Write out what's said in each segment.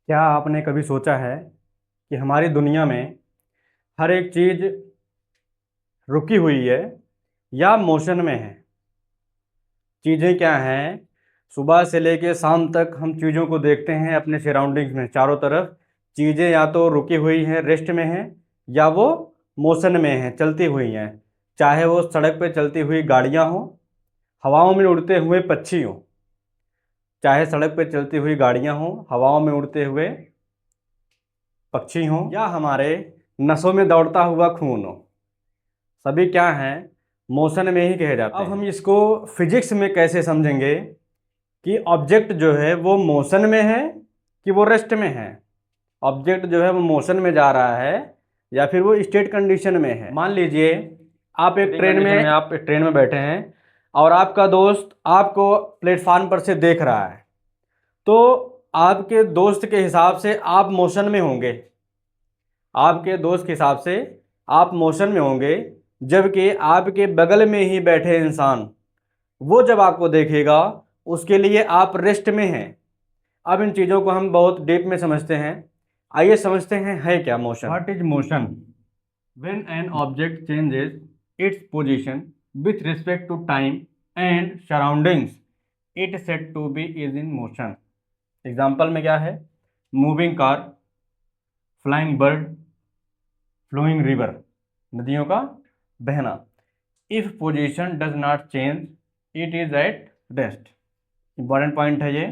क्या आपने कभी सोचा है कि हमारी दुनिया में हर एक चीज़ रुकी हुई है या मोशन में है? चीज़ें क्या हैं? सुबह से लेके शाम तक हम चीज़ों को देखते हैं अपने सराउंडिंग्स में, चारों तरफ चीज़ें या तो रुकी हुई हैं, रेस्ट में हैं, या वो मोशन में हैं, चलती हुई हैं। चाहे वो सड़क पे चलती हुई गाड़ियाँ हों, हवाओं में उड़ते हुए पक्षी हों। चाहे सड़क पे चलती हुई गाड़ियाँ हों, हवाओं में उड़ते हुए पक्षी हों, या हमारे नसों में दौड़ता हुआ खून हो, सभी क्या हैं? मोशन में ही कहे जाते हैं। अब हम इसको फिजिक्स में कैसे समझेंगे कि ऑब्जेक्ट जो है वो मोशन में है कि वो रेस्ट में है? ऑब्जेक्ट जो है वो मोशन में जा रहा है या फिर वो स्टेट कंडीशन में है? मान लीजिए आप एक ट्रेन में बैठे हैं और आपका दोस्त आपको प्लेटफार्म पर से देख रहा है, तो आपके दोस्त के हिसाब से आप मोशन में होंगे। आपके दोस्त के हिसाब से आप मोशन में होंगे, जबकि आपके बगल में ही बैठे इंसान, वो जब आपको देखेगा उसके लिए आप रेस्ट में हैं। अब इन चीज़ों को हम बहुत डीप में समझते हैं। आइए समझते हैं है क्या motion. What is motion? When an object changes its position with respect to time and surroundings, it said to be is in motion. Example में क्या है? Moving car, flying bird, flowing river, नदियों का बहना। If position does not change, it is at rest. Important point है ये।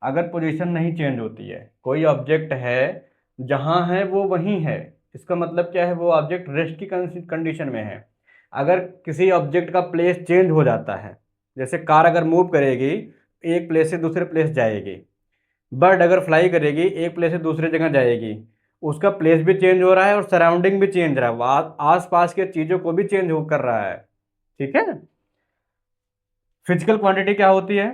अगर position नहीं चेंज होती है, कोई ऑब्जेक्ट है, जहाँ है वो वहीं है, इसका मतलब क्या है? वो ऑब्जेक्ट रेस्ट की कंडीशन में है। अगर किसी ऑब्जेक्ट का प्लेस चेंज हो जाता है, जैसे कार अगर मूव करेगी एक प्लेस से दूसरे प्लेस जाएगी, बर्ड अगर फ्लाई करेगी एक प्लेस से दूसरी जगह जाएगी, उसका प्लेस भी चेंज हो रहा है और सराउंडिंग भी चेंज हो रहा है, आस पास के चीज़ों को भी चेंज हो कर रहा है। ठीक है। फिजिकल क्वांटिटी क्या होती है?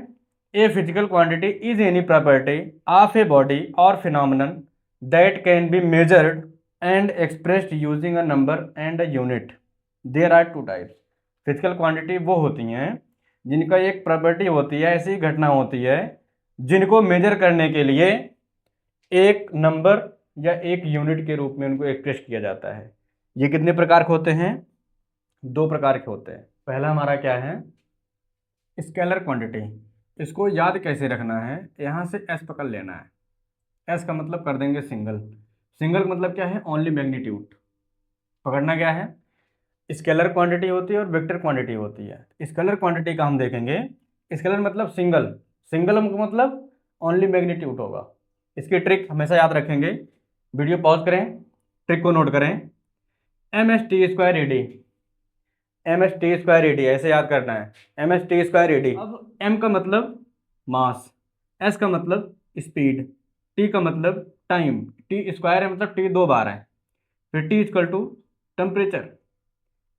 A physical quantity is any property of a body or phenomenon that can be measured and expressed using a number and a unit. There are two types. Physical quantity वो होती हैं जिनका एक property होती है, ऐसी घटना होती है जिनको मेजर करने के लिए एक नंबर या एक यूनिट के रूप में उनको एक्सप्रेस किया जाता है। ये कितने प्रकार के होते हैं? दो प्रकार के होते हैं। पहला हमारा क्या है? Scalar quantity. इसको याद कैसे रखना है? यहाँ से एस पकड़ लेना है। एस का मतलब कर देंगे सिंगल। सिंगल मतलब क्या है? Only magnitude. पकड़ना क्या है? स्केलर क्वांटिटी होती है और वेक्टर क्वांटिटी होती है। स्केलर क्वांटिटी का हम देखेंगे। स्केलर मतलब सिंगल, सिंगल मतलब ओनली मैग्नीट्यूड होगा। इसकी ट्रिक हमेशा याद रखेंगे। वीडियो पॉज करें, ट्रिक को नोट करें। M S T square E D, M S T square E D ऐसे याद करना है। M S T square E D. अब एम का मतलब मास, एस का मतलब स्पीड, टी का मतलब टाइम। टी स्क्वायर है मतलब टी दो बार है। फिर T equal to temperature,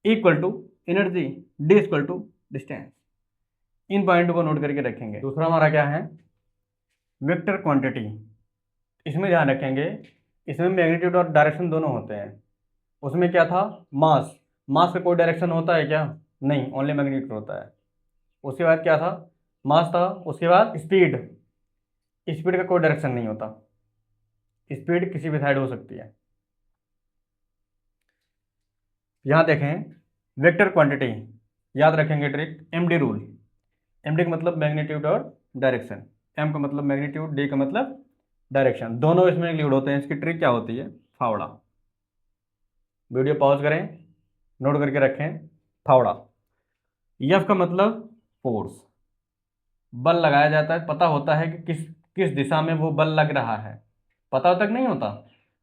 equal to energy, D equal to distance. इन पॉइंट को नोट करके रखेंगे। दूसरा हमारा क्या है? Vector quantity. इसमें ध्यान रखेंगे, इसमें मैग्नीट्यूड और डायरेक्शन दोनों होते हैं। उसमें क्या था? मास। मास का कोई डायरेक्शन होता है क्या? नहीं, ओनली मैग्नीट्यूड होता है। उसके बाद क्या था? मास था। उसके बाद स्पीड। स्पीड का कोई डायरेक्शन नहीं होता, स्पीड किसी भी साइड हो सकती है। यहाँ देखें, वेक्टर क्वांटिटी याद रखेंगे trick, M D rule. M D का मतलब मैग्नीट्यूड और डायरेक्शन, एम का मतलब मैग्नीट्यूड, डी का मतलब डायरेक्शन, दोनों इसमें इंक्लूड होते हैं। इसकी ट्रिक क्या होती है? फावड़ा। वीडियो पॉज करें, नोट करके रखें। फावड़ा। एफ का मतलब फोर्स, बल लगाया जाता है, पता होता है कि किस किस दिशा में वो बल लग रहा है, पता तक नहीं होता।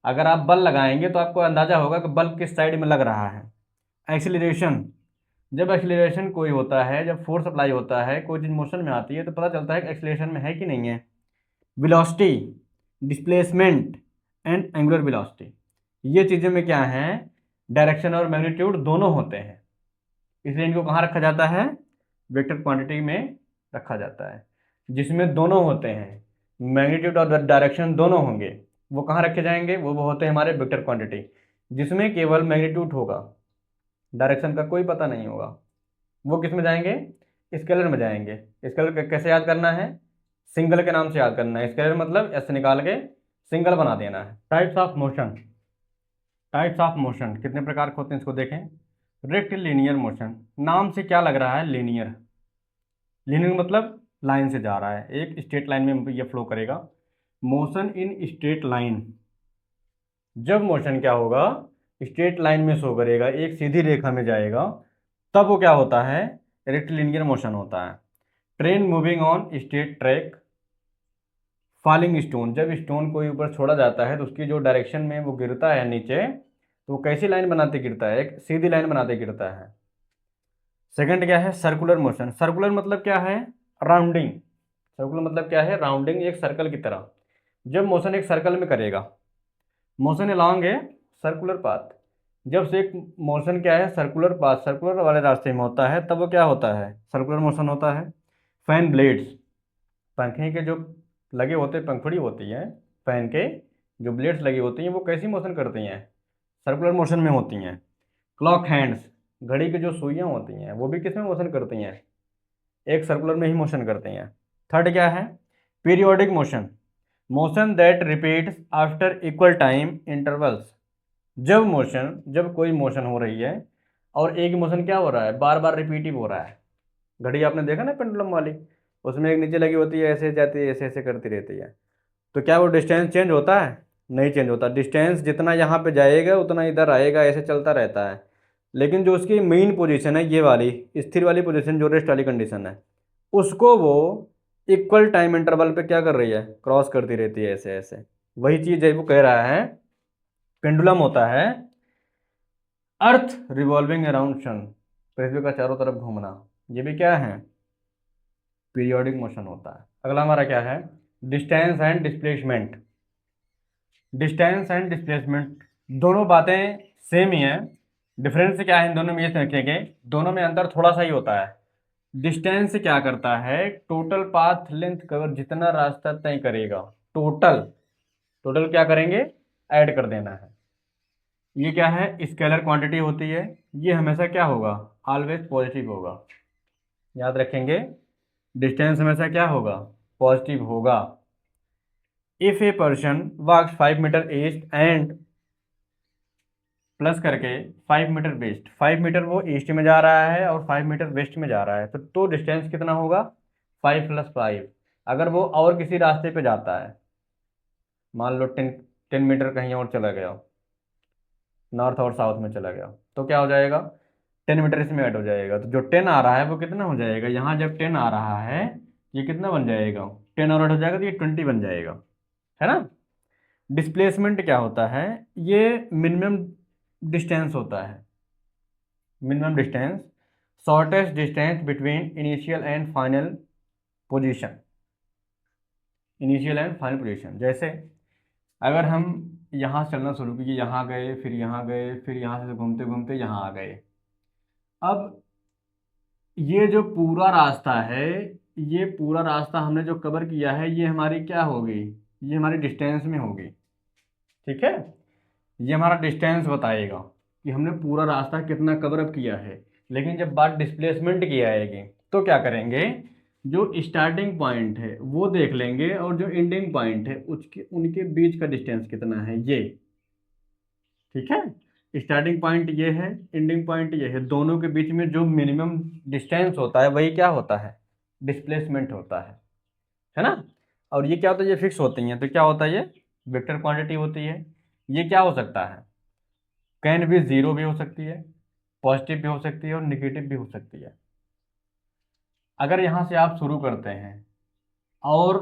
अगर आप बल लगाएंगे तो आपको अंदाजा होगा कि बल किस साइड में लग रहा है। एक्सीलरेशन, जब एक्सीलरेशन कोई होता है, जब फोर्स अप्लाई होता है, कोई चीज मोशन में आती है तो पता चलता है कि एक्सीलरेशन में है कि नहीं है। Velocity, displacement and angular velocity, ये चीज़ें में क्या हैं? डायरेक्शन और मैग्नीट्यूड दोनों होते हैं। इसलिए इनको कहाँ रखा जाता है? वेक्टर क्वांटिटी में रखा जाता है। जिसमें दोनों होते हैं, मैग्नीट्यूड और डायरेक्शन दोनों होंगे, वो कहाँ रखे जाएंगे? वो होते हैं हमारे वेक्टर क्वांटिटी। जिसमें केवल मैग्नीट्यूड होगा, डायरेक्शन का कोई पता नहीं होगा, वो किस में जाएंगे? स्केलर में जाएंगे। स्केलर कैसे याद करना है? सिंगल के नाम से याद करना है। स्केलर मतलब एस निकाल के सिंगल बना देना है। Types of motion, types of motion कितने प्रकार के होते हैं इसको देखें। रेक्टिलिनियर मोशन, नाम से क्या लग रहा है, लीनियर। लीनियर मतलब लाइन से जा रहा है, एक स्ट्रेट लाइन में ये फ्लो करेगा। मोशन इन स्ट्रेट लाइन, जब मोशन क्या होगा, स्ट्रेट लाइन में शो करेगा, एक सीधी रेखा में जाएगा, तब वो क्या होता है, रेक्टिलिनियर मोशन होता है। Train moving on straight track, falling stone, जब स्टोन कोई ऊपर छोड़ा जाता है तो उसकी जो डायरेक्शन में वो गिरता है नीचे, तो वो कैसी लाइन बनाते गिरता है, एक सीधी लाइन बनाते गिरता है। सेकंड क्या है, सर्कुलर मोशन। सर्कुलर मतलब क्या है, राउंडिंग। सर्कुलर मतलब क्या है, राउंडिंग, एक सर्कल की तरह। जब मोशन एक सर्कल में करेगा, motion along a circular path, जब से एक मोशन क्या है, सर्कुलर पाथ, सर्कुलर वाले रास्ते में होता है, तब वो क्या होता है, सर्कुलर मोशन होता है। फैन ब्लेड्स, पंखे के जो लगे होते हैं, पंखुड़ी होती है फैन के, जो ब्लेड्स लगी होती हैं, वो कैसी मोशन करती हैं, सर्कुलर मोशन में होती हैं। क्लॉक हैंड्स, घड़ी की जो सुइयाँ होती हैं, वो भी किस में मोशन करती हैं, एक सर्कुलर में ही मोशन करती हैं। थर्ड क्या है, periodic motion, motion that repeats after equal time intervals, जब कोई मोशन हो रही है और एक मोशन क्या हो रहा है, बार बार रिपीटिव हो रहा है। घड़ी आपने देखा ना पेंडुलम वाली, उसमें एक नीचे लगी होती है, ऐसे जाती है, ऐसे ऐसे करती रहती है, तो क्या वो डिस्टेंस चेंज होता है, नहीं चेंज होता। डिस्टेंस जितना यहाँ पे जाएगा उतना इधर आएगा, ऐसे चलता रहता है। लेकिन जो उसकी मेन पोजीशन है, ये वाली स्थिर वाली पोजीशन, जो रेस्ट वाली कंडीशन है, उसको वो इक्वल टाइम इंटरवल पे क्या कर रही है, क्रॉस करती रहती है, ऐसे ऐसे। वही चीज़ है, वो कह रहा है पेंडुलम होता है अर्थ रिवॉल्विंग अराउंड सन, पृथ्वी का चारों तरफ घूमना, ये भी क्या है, पीरियोडिक मोशन होता है। अगला हमारा क्या है, distance and displacement. Distance and displacement दोनों बातें सेम ही हैं, डिफरेंस क्या है इन दोनों में, ये देखेंगे, दोनों में अंतर थोड़ा सा ही होता है। डिस्टेंस क्या करता है, टोटल पाथ लेंथ कवर, जितना रास्ता तय करेगा, टोटल, टोटल क्या करेंगे, ऐड कर देना है। ये क्या है, स्केलर क्वांटिटी होती है, ये हमेशा क्या होगा, ऑलवेज पॉजिटिव होगा। याद रखेंगे, डिस्टेंस हमेशा क्या होगा, पॉजिटिव होगा। If a person walks 5 metre east and plus करके 5 मीटर वेस्ट, 5 मीटर वो ईस्ट में जा रहा है और 5 मीटर वेस्ट में जा रहा है, तो डिस्टेंस कितना होगा, 5 + 5। अगर वो और किसी रास्ते पे जाता है, मान लो 10 मीटर कहीं और चला गया, नॉर्थ और साउथ में चला गया, तो क्या हो जाएगा, 10 मीटर इसमें ऐड हो जाएगा, तो जो 10 आ रहा है वो कितना हो जाएगा, यहाँ जब 10 आ रहा है, ये कितना बन जाएगा, 10 और ऐड हो जाएगा तो ये 20 बन जाएगा, है ना। डिस्प्लेसमेंट क्या होता है, ये मिनिमम डिस्टेंस होता है, minimum distance, shortest distance between initial and final position, initial and final position. जैसे अगर हम यहाँ से चलना शुरू किए, यहाँ गए, फिर यहाँ गए, फिर यहाँ से घूमते घूमते यहाँ आ गए, अब ये जो पूरा रास्ता है, ये पूरा रास्ता हमने जो कवर किया है, ये हमारी क्या होगी, ये हमारी डिस्टेंस में होगी, ठीक है। ये हमारा डिस्टेंस बताएगा कि हमने पूरा रास्ता कितना कवर अप किया है। लेकिन जब बात डिस्प्लेसमेंट की आएगी, तो क्या करेंगे, जो स्टार्टिंग पॉइंट है वो देख लेंगे, और जो एंडिंग पॉइंट है उसके उनके बीच का डिस्टेंस कितना है, ये, ठीक है। स्टार्टिंग पॉइंट ये है, एंडिंग पॉइंट ये है, दोनों के बीच में जो मिनिमम डिस्टेंस होता है वही क्या होता है, डिस्प्लेसमेंट होता है ना। और ये क्या होता है, ये फिक्स होती हैं, तो क्या होता है, ये वेक्टर क्वांटिटी होती है। ये क्या हो सकता है, कैन भी, जीरो भी हो सकती है, पॉजिटिव भी हो सकती है और निगेटिव भी हो सकती है। अगर यहाँ से आप शुरू करते हैं और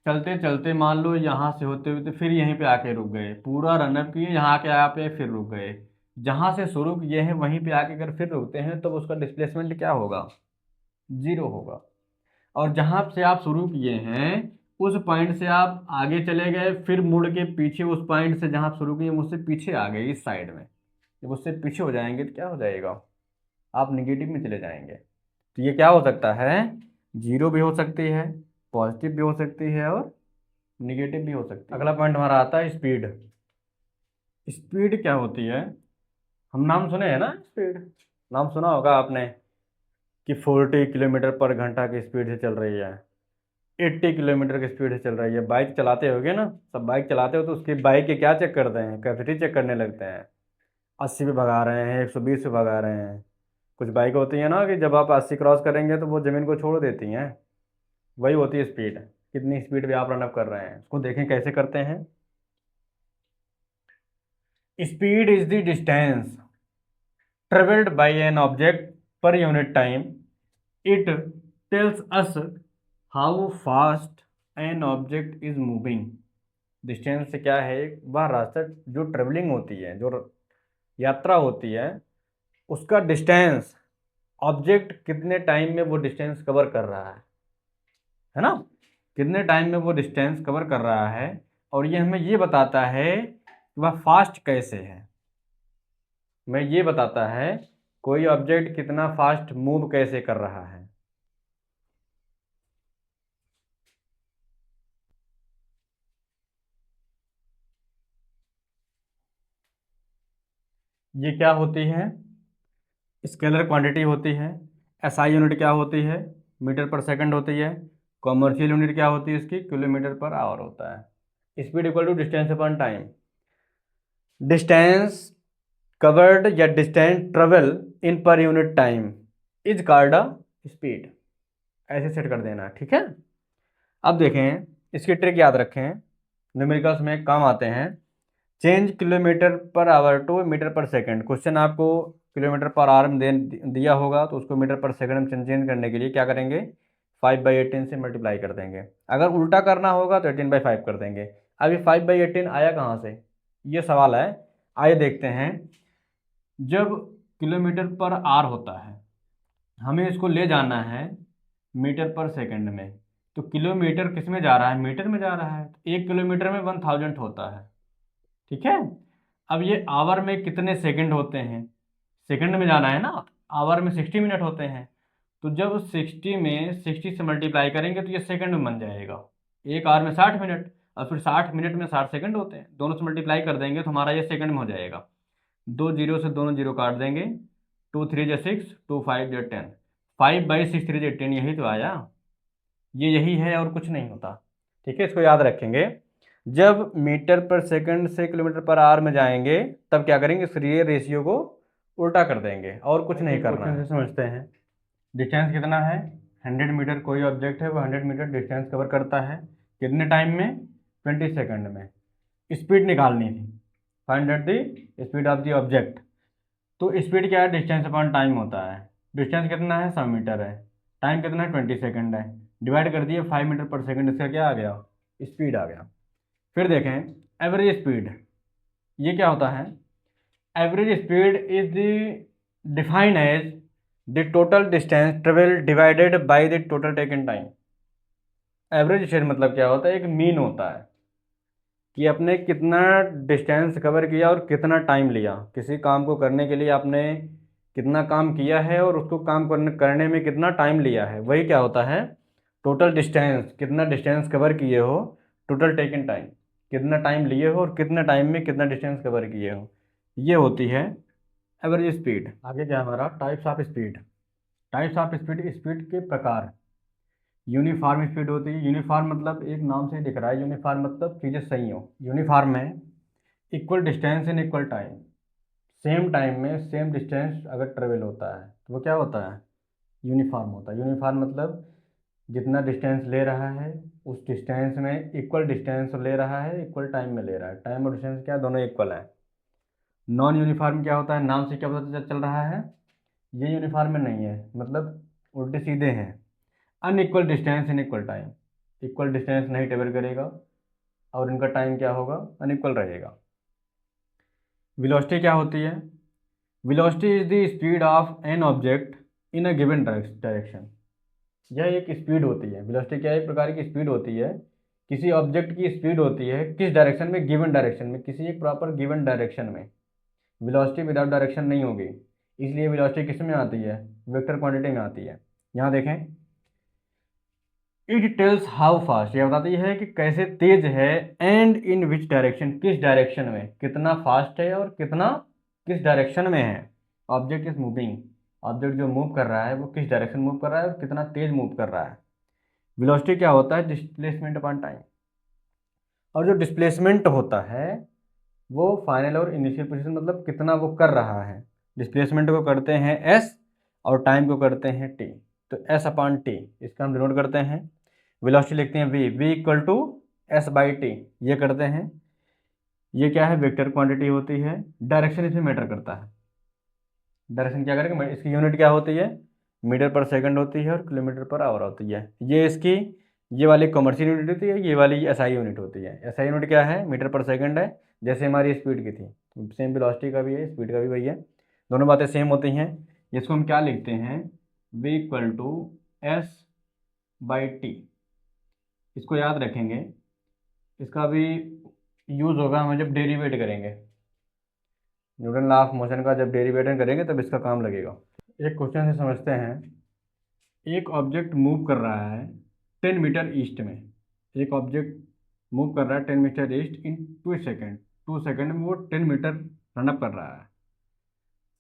चलते चलते मान लो यहाँ से होते हुए फिर यहीं पे आके रुक गए, पूरा रनअप किए, यहाँ के पे फिर रुक गए, जहाँ से शुरू किए हैं वहीं पे आके अगर फिर रुकते हैं, तो उसका डिस्प्लेसमेंट क्या होगा, जीरो होगा। और जहाँ से आप शुरू किए हैं उस पॉइंट से आप आगे चले गए, फिर मुड़ के पीछे उस पॉइंट से जहाँ आप शुरू किए उससे पीछे आ गए इस साइड में, जब उससे पीछे हो जाएंगे तो क्या हो जाएगा, आप निगेटिव में चले जाएंगे। तो ये क्या हो सकता है, जीरो भी हो सकती है, पॉजिटिव भी हो सकती है और निगेटिव भी हो सकती है। अगला पॉइंट हमारा आता है स्पीड। स्पीड क्या होती है, हम नाम सुने हैं ना, स्पीड नाम सुना होगा आपने कि 40 किलोमीटर पर घंटा की स्पीड से चल रही है, 80 किलोमीटर की स्पीड से चल रही है। बाइक चलाते होगे ना, सब बाइक चलाते हो तो उसकी बाइक के क्या चेक करते हैं, कैपेसिटी चेक करने लगते हैं। 80 पे भगा रहे हैं, 120 पे भगा रहे हैं। कुछ बाइक होती है ना कि जब आप 80 क्रॉस करेंगे तो वो ज़मीन को छोड़ देती हैं, वही होती है स्पीड। कितनी स्पीड पे आप रन अप कर रहे हैं, उसको देखें कैसे करते हैं। Speed is the distance travelled by an object पर unit time. It tells us how fast an object is moving. Distance से क्या है, वह रास्ता जो ट्रेवलिंग होती है, जो यात्रा होती है, उसका डिस्टेंस, ऑब्जेक्ट कितने टाइम में वो डिस्टेंस कवर कर रहा है ना, कितने टाइम में वो डिस्टेंस कवर कर रहा है। और ये हमें ये बताता है कि वह फास्ट कैसे है। मैं ये बताता है कोई ऑब्जेक्ट कितना फास्ट मूव कैसे कर रहा है। ये क्या होती है, स्केलर क्वांटिटी होती है। एसआई यूनिट क्या होती है, मीटर पर सेकंड होती है। कॉमर्शियल यूनिट क्या होती है इसकी, किलोमीटर पर आवर होता है। Speed equal to distance upon time. Distance covered या distance travel in per unit time is called a speed. ऐसे सेट कर देना, ठीक है। अब देखें, इसकी ट्रिक याद रखें, न्यूमेरिकल्स में काम आते हैं। Change kilometre per hour to metre per second. Question आपको किलोमीटर पर आवर में दिया होगा तो उसको मीटर पर सेकंड में चेंज करने के लिए क्या करेंगे, 5/18 से मल्टीप्लाई कर देंगे। अगर उल्टा करना होगा तो 18/5 कर देंगे। अभी 5/18 आया कहाँ से, ये सवाल है। आइए देखते हैं। जब किलोमीटर पर आवर होता है, हमें इसको ले जाना है मीटर पर सेकंड में, तो किलोमीटर किस में जा रहा है, मीटर में जा रहा है। तो 1 किलोमीटर में 1000 होता है, ठीक है। अब ये आवर में कितने सेकंड होते हैं, सेकंड में जाना है ना, आवर में 60 मिनट होते हैं। तो जब 60 में 60 से मल्टीप्लाई करेंगे तो ये सेकंड में बन जाएगा। एक आवर में 60 मिनट, और फिर 60 मिनट में 60 सेकंड होते हैं, दोनों से मल्टीप्लाई कर देंगे तो हमारा ये सेकंड में हो जाएगा। दो जीरो से दोनों जीरो काट देंगे, 2 3 × 6, 2 5 × 10, 5/6 3 × 10, यही तो आया। ये यही है और कुछ नहीं होता, ठीक है। इसको याद रखेंगे। जब मीटर पर सेकंड से किलोमीटर पर आवर में जाएंगे तब क्या करेंगे, इस ये रेशियो को उल्टा कर देंगे और कुछ नहीं करना है। समझते हैं, डिस्टेंस कितना है, 100 मीटर। कोई ऑब्जेक्ट है वो 100 मीटर डिस्टेंस कवर करता है, कितने टाइम में, 20 सेकंड में। स्पीड निकालनी थी, find out the speed of the object. तो स्पीड क्या है, डिस्टेंस अपॉन टाइम होता है। डिस्टेंस कितना है, 100 मीटर है, टाइम कितना है, 20 सेकंड है। डिवाइड कर दिए 5 मीटर पर सेकंड, इसका क्या आ गया, स्पीड आ गया। फिर देखें एवरेज स्पीड, ये क्या होता है। Average speed is the defined as the total distance travel divided by the total taken time. Average speed मतलब क्या होता है, एक मीन होता है कि आपने कितना डिस्टेंस कवर किया और कितना टाइम लिया। किसी काम को करने के लिए आपने कितना काम किया है और उसको काम करने में कितना टाइम लिया है, वही क्या होता है, टोटल डिस्टेंस। कितना डिस्टेंस कवर किए हो, टोटल टेकन टाइम, कितना टाइम लिए हो और कितना टाइम में कितना डिस्टेंस कवर किए हो, ये होती है एवरेज स्पीड। आगे क्या हमारा, types of speed. Types of speed, speed के प्रकार। यूनिफॉर्म स्पीड होती है। यूनिफॉर्म मतलब एक नाम से दिख रहा है, यूनिफॉर्म मतलब चीज़ें सही हो। यूनिफॉर्म में equal distance in equal time, same time में सेम डिस्टेंस अगर ट्रेवल होता है तो वो क्या होता है, यूनिफॉर्म होता है। यूनिफॉर्म मतलब जितना डिस्टेंस ले रहा है उस डिस्टेंस में इक्वल डिस्टेंस ले रहा है, इक्वल टाइम में ले रहा है। टाइम और डिस्टेंस क्या, दोनों इक्वल है। नॉन यूनिफॉर्म क्या होता है, नाम से क्या पता चल रहा है, ये यूनिफॉर्म में नहीं है, मतलब उल्टे सीधे हैं। Unequal distance in equal time, equal distance नहीं ट्रेवल करेगा और इनका टाइम क्या होगा, अनइक्वल रहेगा। वेलोसिटी क्या होती है, velocity is the speed of an object in a given direction. यह एक स्पीड होती है। वेलोसिटी क्या है, एक प्रकार की स्पीड होती है, किसी ऑब्जेक्ट की स्पीड होती है किस डायरेक्शन में, गिवन डायरेक्शन में, किसी एक प्रॉपर गिवन डायरेक्शन में। वेलोसिटी विदाउट डायरेक्शन नहीं होगी, इसलिए वेलोसिटी किस में आती है, वेक्टर क्वांटिटी में आती है। यहाँ देखें, इट टेल्स हाउ फास्ट, यह बताती है कि कैसे तेज है, एंड इन विच डायरेक्शन, किस डायरेक्शन में, कितना फास्ट है और कितना किस डायरेक्शन में है। ऑब्जेक्ट इज मूविंग, ऑब्जेक्ट जो मूव कर रहा है वो किस डायरेक्शन मूव कर रहा है और कितना तेज मूव कर रहा है। वेलोसिटी क्या होता है, डिस्प्लेसमेंट अपॉन टाइम। और जो डिस्प्लेसमेंट होता है वो फाइनल और इनिशियल पोजीशन, मतलब कितना वो कर रहा है। डिस्प्लेसमेंट को करते हैं एस और टाइम को करते हैं टी, तो एस अपॉन टी इसका हम डिनोट करते हैं। वेलोसिटी लिखते हैं V equal to S by T, ये करते हैं। ये क्या है, वेक्टर क्वांटिटी होती है। डायरेक्शन इसमें मैटर करता है। डायरेक्शन क्या करेगा, इसकी यूनिट क्या होती है, मीटर पर सेकंड होती है और किलोमीटर पर आवर होती है। ये इसकी ये वाली कमर्शियल यूनिट होती है, ये वाली एसआई यूनिट होती है। एसआई यूनिट क्या है, मीटर पर सेकंड है, जैसे हमारी स्पीड की थी, सेम वेलोसिटी का भी है, स्पीड का भी वही है, दोनों बातें सेम होती हैं। इसको हम क्या लिखते हैं, v equal to S by T. इसको याद रखेंगे, इसका भी यूज़ होगा हमें जब डेरिवेट करेंगे, न्यूटन लॉ ऑफ मोशन का जब डेरिवेशन करेंगे तब इसका काम लगेगा। एक क्वेश्चन से समझते हैं। एक ऑब्जेक्ट मूव कर रहा है 10 मीटर ईस्ट में। एक ऑब्जेक्ट मूव कर रहा है 10 मीटर ईस्ट इन 2 सेकेंड। 2 सेकेंड में वो 10 मीटर रनअप कर रहा है।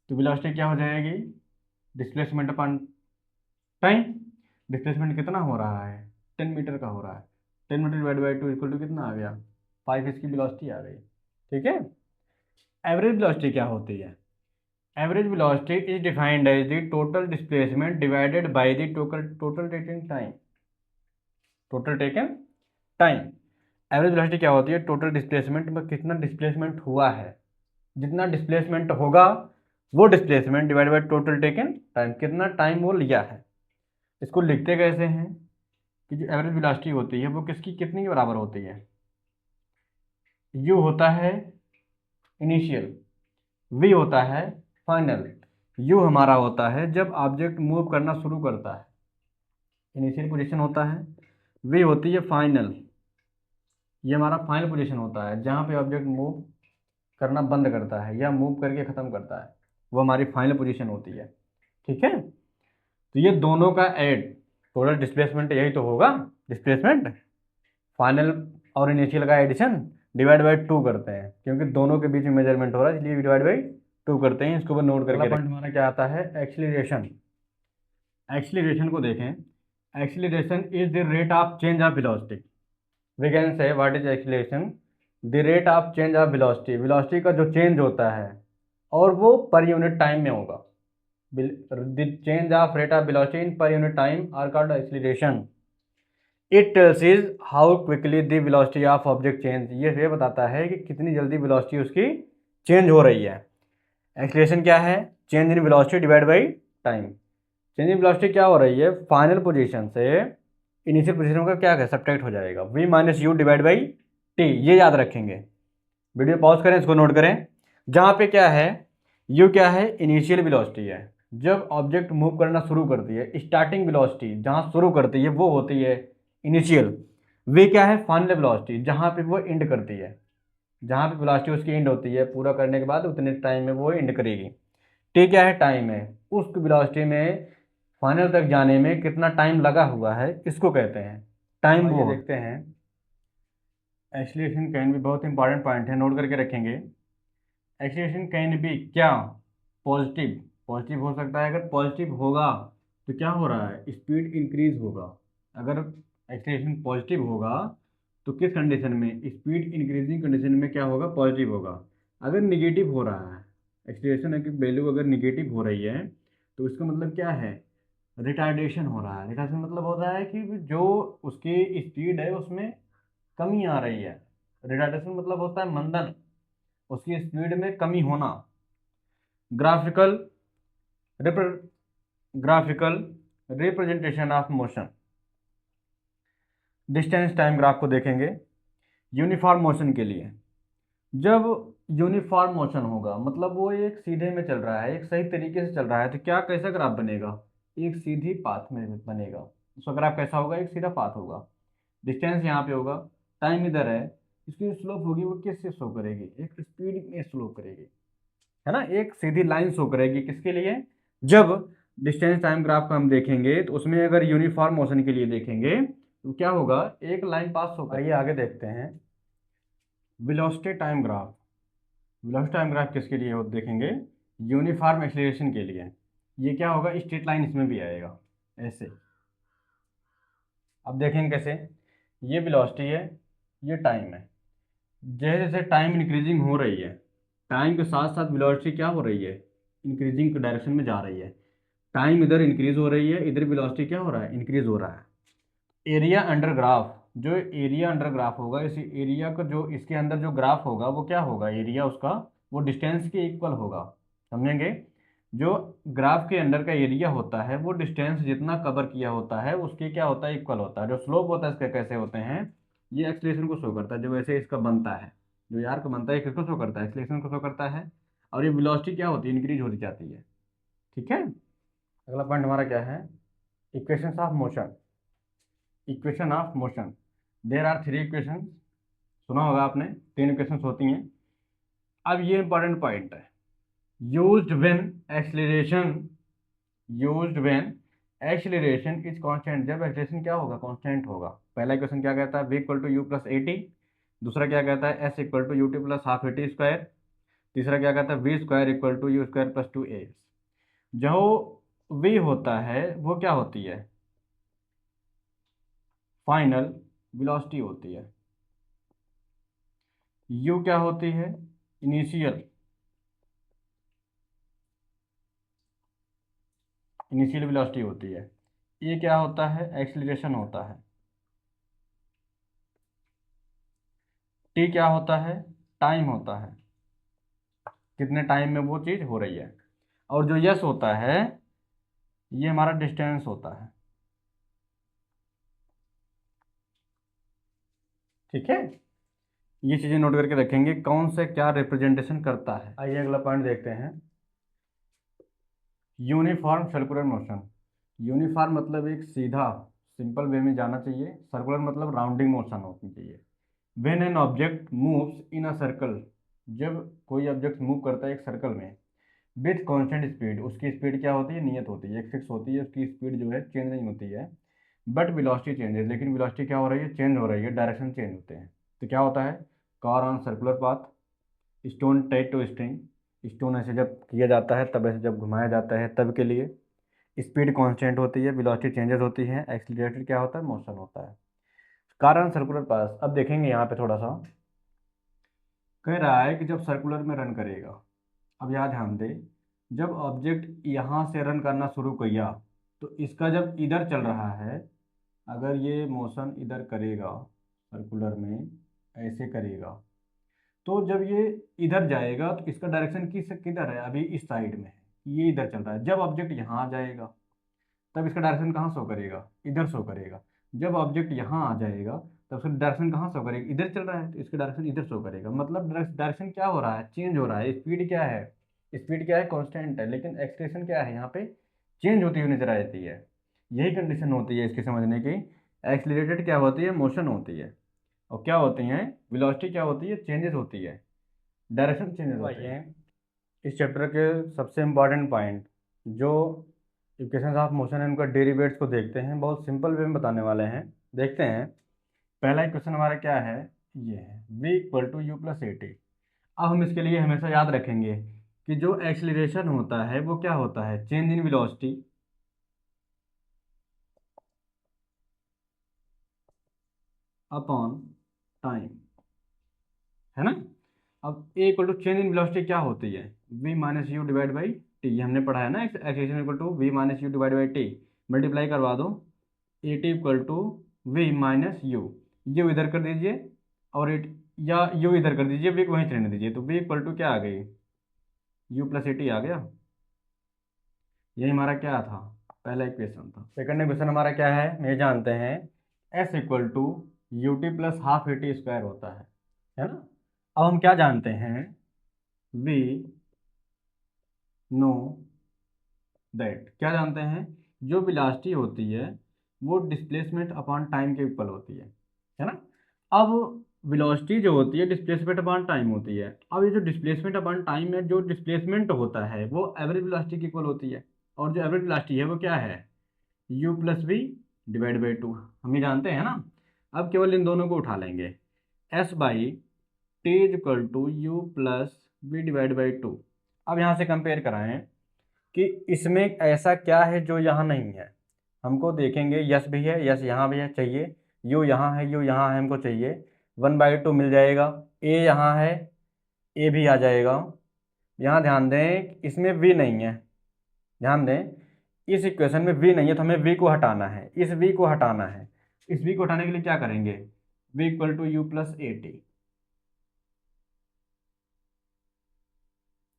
तो वेलोसिटी क्या हो जाएगी, डिस्प्लेसमेंट अपॉन टाइम। डिस्प्लेसमेंट कितना हो रहा है, 10 मीटर का हो रहा है। 10 metre divide by 2 equal to कितना आ गया, 5 इसकी वेलोसिटी आ गई। ठीक है। एवरेज वेलोसिटी क्या होती है, average velocity is defined as the total displacement divided by the total taken time. Total taken time. Average velocity क्या होती है, टोटल डिस्प्लेसमेंट में कितना डिस्प्लेसमेंट हुआ है, जितना डिस्प्लेसमेंट होगा वो displacement divide by total taken time, कितना टाइम वो लिया है। इसको लिखते कैसे हैं कि जो एवरेज वेलोसिटी होती है वो किसकी कितनी के बराबर होती है, यू होता है इनिशियल, वी होता है फाइनल। यू हमारा होता है जब ऑब्जेक्ट मूव करना शुरू करता है, इनिशियल पोजीशन होता है। वी होती है फाइनल, ये हमारा फाइनल पोजीशन होता है जहाँ पे ऑब्जेक्ट मूव करना बंद करता है या मूव करके ख़त्म करता है, वो हमारी फाइनल पोजीशन होती है। ठीक है। तो ये दोनों का ऐड, टोटल डिस्प्लेसमेंट यही तो होगा, डिस्प्लेसमेंट फाइनल और इनिशियल का एडिशन डिवाइड बाई 2 करते हैं, क्योंकि दोनों के बीच में मेजरमेंट हो रहा है इसलिए डिवाइड बाई 2 करते हैं। इसको ऊपर नोट करके अगला पॉइंट हमारा क्या आता है, एक्सीलरेशन। एक्सीलरेशन को देखें, acceleration is the rate of change of velocity. We can say what is acceleration, the rate of change of velocity. Velocity का जो चेंज होता है और वो पर यूनिट टाइम में होगा। The change of rate of velocity in per unit time are called acceleration. It tells is how quickly the velocity of object change. ये बताता है कि कितनी जल्दी वेलोसिटी उसकी चेंज हो रही है। एक्सीलरेशन क्या है, change in velocity divide by time. Change in velocity क्या हो रही है, फाइनल पोजीशन से इनिशियल पोजीशन का क्या है, सब्ट्रैक्ट हो जाएगा, v minus you divide by T. ये याद रखेंगे। वीडियो पॉज करें, इसको नोट करें। जहाँ पे क्या है, u क्या है, इनिशियल वेलोसिटी है, जब ऑब्जेक्ट मूव करना शुरू करती है। स्टार्टिंग वेलोसिटी जहाँ शुरू करती है वो होती है इनिशियल। v क्या है, फाइनल वेलोसिटी, जहाँ पे वो एंड करती है, जहाँ पे वेलोसिटी उसकी एंड होती है, पूरा करने के बाद उतने टाइम में वो एंड करेगी। टी क्या है, टाइम है, उस वेलोसिटी में फाइनल तक जाने में कितना टाइम लगा हुआ है इसको कहते हैं टाइम। वो देखते हैं, एक्सीलरेशन कैन भी, बहुत इंपॉर्टेंट पॉइंट है, नोट करके रखेंगे। एक्सीलरेशन कैन भी क्या, पॉजिटिव। पॉजिटिव हो सकता है, अगर पॉजिटिव होगा तो क्या हो रहा है, स्पीड इंक्रीज होगा। अगर एक्सीलरेशन पॉजिटिव होगा तो किस कंडीशन में, स्पीड इंक्रीजिंग कंडीशन में क्या होगा, पॉजिटिव होगा। अगर निगेटिव हो रहा है, एक्सीलरेशन की वैल्यू अगर निगेटिव हो रही है तो इसका मतलब क्या है, रिटार्डेशन हो रहा है। रिटार्डेशन मतलब हो रहा है कि जो उसकी स्पीड है उसमें कमी आ रही है। रिटार्डेशन मतलब होता है मंदन, उसकी स्पीड में कमी होना। Graphical graphical representation of motion. Distance time graph को देखेंगे यूनिफॉर्म मोशन के लिए। जब यूनिफॉर्म मोशन होगा मतलब वो एक सीधे में चल रहा है, एक सही तरीके से चल रहा है, तो क्या कैसा ग्राफ बनेगा, एक सीधी पाथ में बनेगा। उसका ग्राफ कैसा होगा, एक सीधा पाथ होगा। डिस्टेंस यहाँ पे होगा, टाइम इधर है, इसकी स्लोप होगी वो किससे शो करेगी, एक स्पीड में स्लो करेगी, है ना, एक सीधी लाइन शो करेगी। किसके लिए, जब डिस्टेंस टाइम ग्राफ को हम देखेंगे तो उसमें अगर यूनिफॉर्म मोशन के लिए देखेंगे तो क्या होगा, एक लाइन पास शो करेगी। आगे देखते हैं velocity time graph. Velocity time graph किसके लिए हो देखेंगे, यूनिफॉर्म एक्सीलरेशन के लिए। ये क्या होगा, स्ट्रेट लाइन इसमें भी आएगा ऐसे। अब देखेंगे कैसे, ये वेलोसिटी है, ये टाइम है। जैसे जैसे टाइम इंक्रीजिंग हो रही है, टाइम के साथ साथ वेलोसिटी क्या हो रही है, इंक्रीजिंग डायरेक्शन में जा रही है। टाइम इधर इंक्रीज हो रही है, इधर वेलोसिटी क्या हो रहा है, इंक्रीज हो रहा है। एरिया अंडर ग्राफ, जो एरिया अंडर ग्राफ होगा, इस एरिया का जो इसके अंदर जो ग्राफ होगा वो क्या होगा, एरिया उसका वो डिस्टेंस के इक्वल होगा। समझेंगे, जो ग्राफ के अंडर का एरिया होता है वो डिस्टेंस जितना कवर किया होता है उसके क्या होता है, इक्वल होता है। जो स्लोप होता है इसके कैसे होते हैं, ये एक्सलेशन को शो करता है, जो वैसे इसका बनता है, जो यार का बनता है किसको शो करता है, एक्सलेशन को शो करता है। और ये वेलोसिटी क्या होती है, इंक्रीज होती जाती है। ठीक है, अगला पॉइंट हमारा क्या है, equations of motion. Equation of motion, there are three equation, सुना होगा आपने, तीन इक्वेशंस होती हैं। अब ये इंपॉर्टेंट पॉइंट है, used when acceleration, used when acceleration is constant, जब एक्सीलरेशन क्या होगा, कांस्टेंट होगा। पहला इक्वेशन क्या कहता है, v equal to you plus A t. दूसरा क्या कहता है, s equal to U T plus half A T square. तीसरा क्या कहता है, v square equal to you square plus two a. जो v होता है वो क्या होती है, फाइनल वेलोसिटी होती है। u क्या होती है, इनिशियल इनिशियल वेलोसिटी होती है। ये क्या होता है, एक्सीलरेशन होता है। t क्या होता है, टाइम होता है, कितने टाइम में वो चीज़ हो रही है। और जो यस होता है ये हमारा डिस्टेंस होता है। ठीक है, ये चीज़ें नोट करके रखेंगे कौन से क्या रिप्रेजेंटेशन करता है। आइए अगला पॉइंट देखते हैं, यूनिफॉर्म सर्कुलर मोशन। यूनिफॉर्म मतलब एक सीधा सिंपल वे में जाना चाहिए, सर्कुलर मतलब राउंडिंग मोशन होनी चाहिए। When an object moves in a circle, जब कोई ऑब्जेक्ट मूव करता है एक सर्कल में, विथ कांस्टेंट स्पीड, उसकी स्पीड क्या होती है, नियत होती है, एक फिक्स होती है, उसकी स्पीड जो है चेंज नहीं होती है। बट वेलोसिटी चेंजेस, लेकिन वेलोसिटी क्या हो रही है, चेंज हो रही है, डायरेक्शन चेंज होते हैं। तो क्या होता है, car on circular path, stone tied to string, stone ऐसे जब किया जाता है तब ऐसे जब घुमाया जाता है तब के लिए। स्पीड कांस्टेंट होती है, वेलोसिटी चेंजेस होती है, एक्सीलरेटेड क्या होता है, मोशन होता है। कार ऑन सर्कुलर पाथ, अब देखेंगे यहाँ पे थोड़ा सा, कह रहा है कि जब सर्कुलर में रन करेगा, अब यहाँ ध्यान दें, जब ऑब्जेक्ट यहाँ से रन करना शुरू किया तो इसका जब इधर चल रहा है, अगर ये मोशन इधर करेगा सर्कुलर में, ऐसे करेगा, तो जब ये इधर जाएगा तो इसका डायरेक्शन किधर है, अभी इस साइड में है, ये इधर चल रहा है। जब ऑब्जेक्ट यहाँ आ जाएगा तब इसका डायरेक्शन कहाँ शो करेगा, इधर शो करेगा। जब ऑब्जेक्ट यहाँ आ जाएगा तब उसका डायरेक्शन कहाँ शो करेगा, इधर चल रहा है तो इसका डायरेक्शन इधर शो करेगा। मतलब डायरेक्शन क्या हो रहा है, चेंज हो रहा है। स्पीड क्या है, स्पीड क्या है, कांस्टेंट है, लेकिन एक्सलेशन क्या है, यहाँ पे चेंज होती हुई नजर आती है। यही कंडीशन होती है इसकी समझने की। एक्सीलरेटेड क्या होती है, मोशन होती है, और क्या होती हैं, वेलोसिटी क्या होती है, चेंजेस होती है, डायरेक्शन चेंजेस होते हैं। इस चैप्टर के सबसे इम्पॉर्टेंट पॉइंट, जो इक्वेशंस ऑफ मोशन है उनका डेरिवेट्स को देखते हैं, बहुत सिंपल वे में बताने वाले हैं। देखते हैं, पहला इक्वेशन हमारा क्या है, ये है v equal to you plus A T. अब हम इसके लिए हमेशा याद रखेंगे कि जो एक्सीलरेशन होता है वो क्या होता है, change in velocity upon time, है ना। अब a equal to change in velocity क्या होती है, v minus you divide by T, ये हमने पढ़ा है ना, acceleration equal to v minus you divide by t, multiply करवा दो, a t equal to v minus u इधर कर दीजिए, और एट या यू इधर कर दीजिए, v को वहीं रहने दीजिए, तो v इक्वल टू क्या आ गई, यू प्लस ए टी आ गया। यही हमारा क्या था, पहला इक्वेशन था। सेकंड इक्वेशन हमारा क्या है, ये जानते हैं, s equal to U T plus half A T square होता है ना। अब हम क्या जानते हैं, वी नो दैट, क्या जानते हैं, जो वेलोसिटी होती है वो डिस्प्लेसमेंट अपॉन टाइम के इक्वल होती है ना। अब वेलोसिटी जो होती है डिस्प्लेसमेंट अपॉन टाइम होती है। अब ये जो डिस्प्लेसमेंट अपॉन टाइम है, जो डिस्प्लेसमेंट होता है वो एवरेज वेलोसिटी के इक्वल होती है, और जो एवरेज वेलोसिटी है वो क्या है, u plus V divide by two, हम ये जानते हैं ना। अब केवल इन दोनों को उठा लेंगे, s by T is equal to you plus V divide by two. अब यहाँ से कंपेयर कराएं कि इसमें ऐसा क्या है जो यहाँ नहीं है। हमको देखेंगे यस भी है, यस यहाँ भी है चाहिए, यू यहाँ है, यू यहाँ है, हमको चाहिए 1/2 मिल जाएगा, ए यहाँ है, ए भी आ जाएगा। यहाँ ध्यान दें इसमें वी नहीं है, ध्यान दें इस इक्वेशन में वी नहीं है, तो हमें वी को हटाना है, इस वी को हटाना है। इस वी को हटाने के लिए क्या करेंगे, V equal to you plus A T,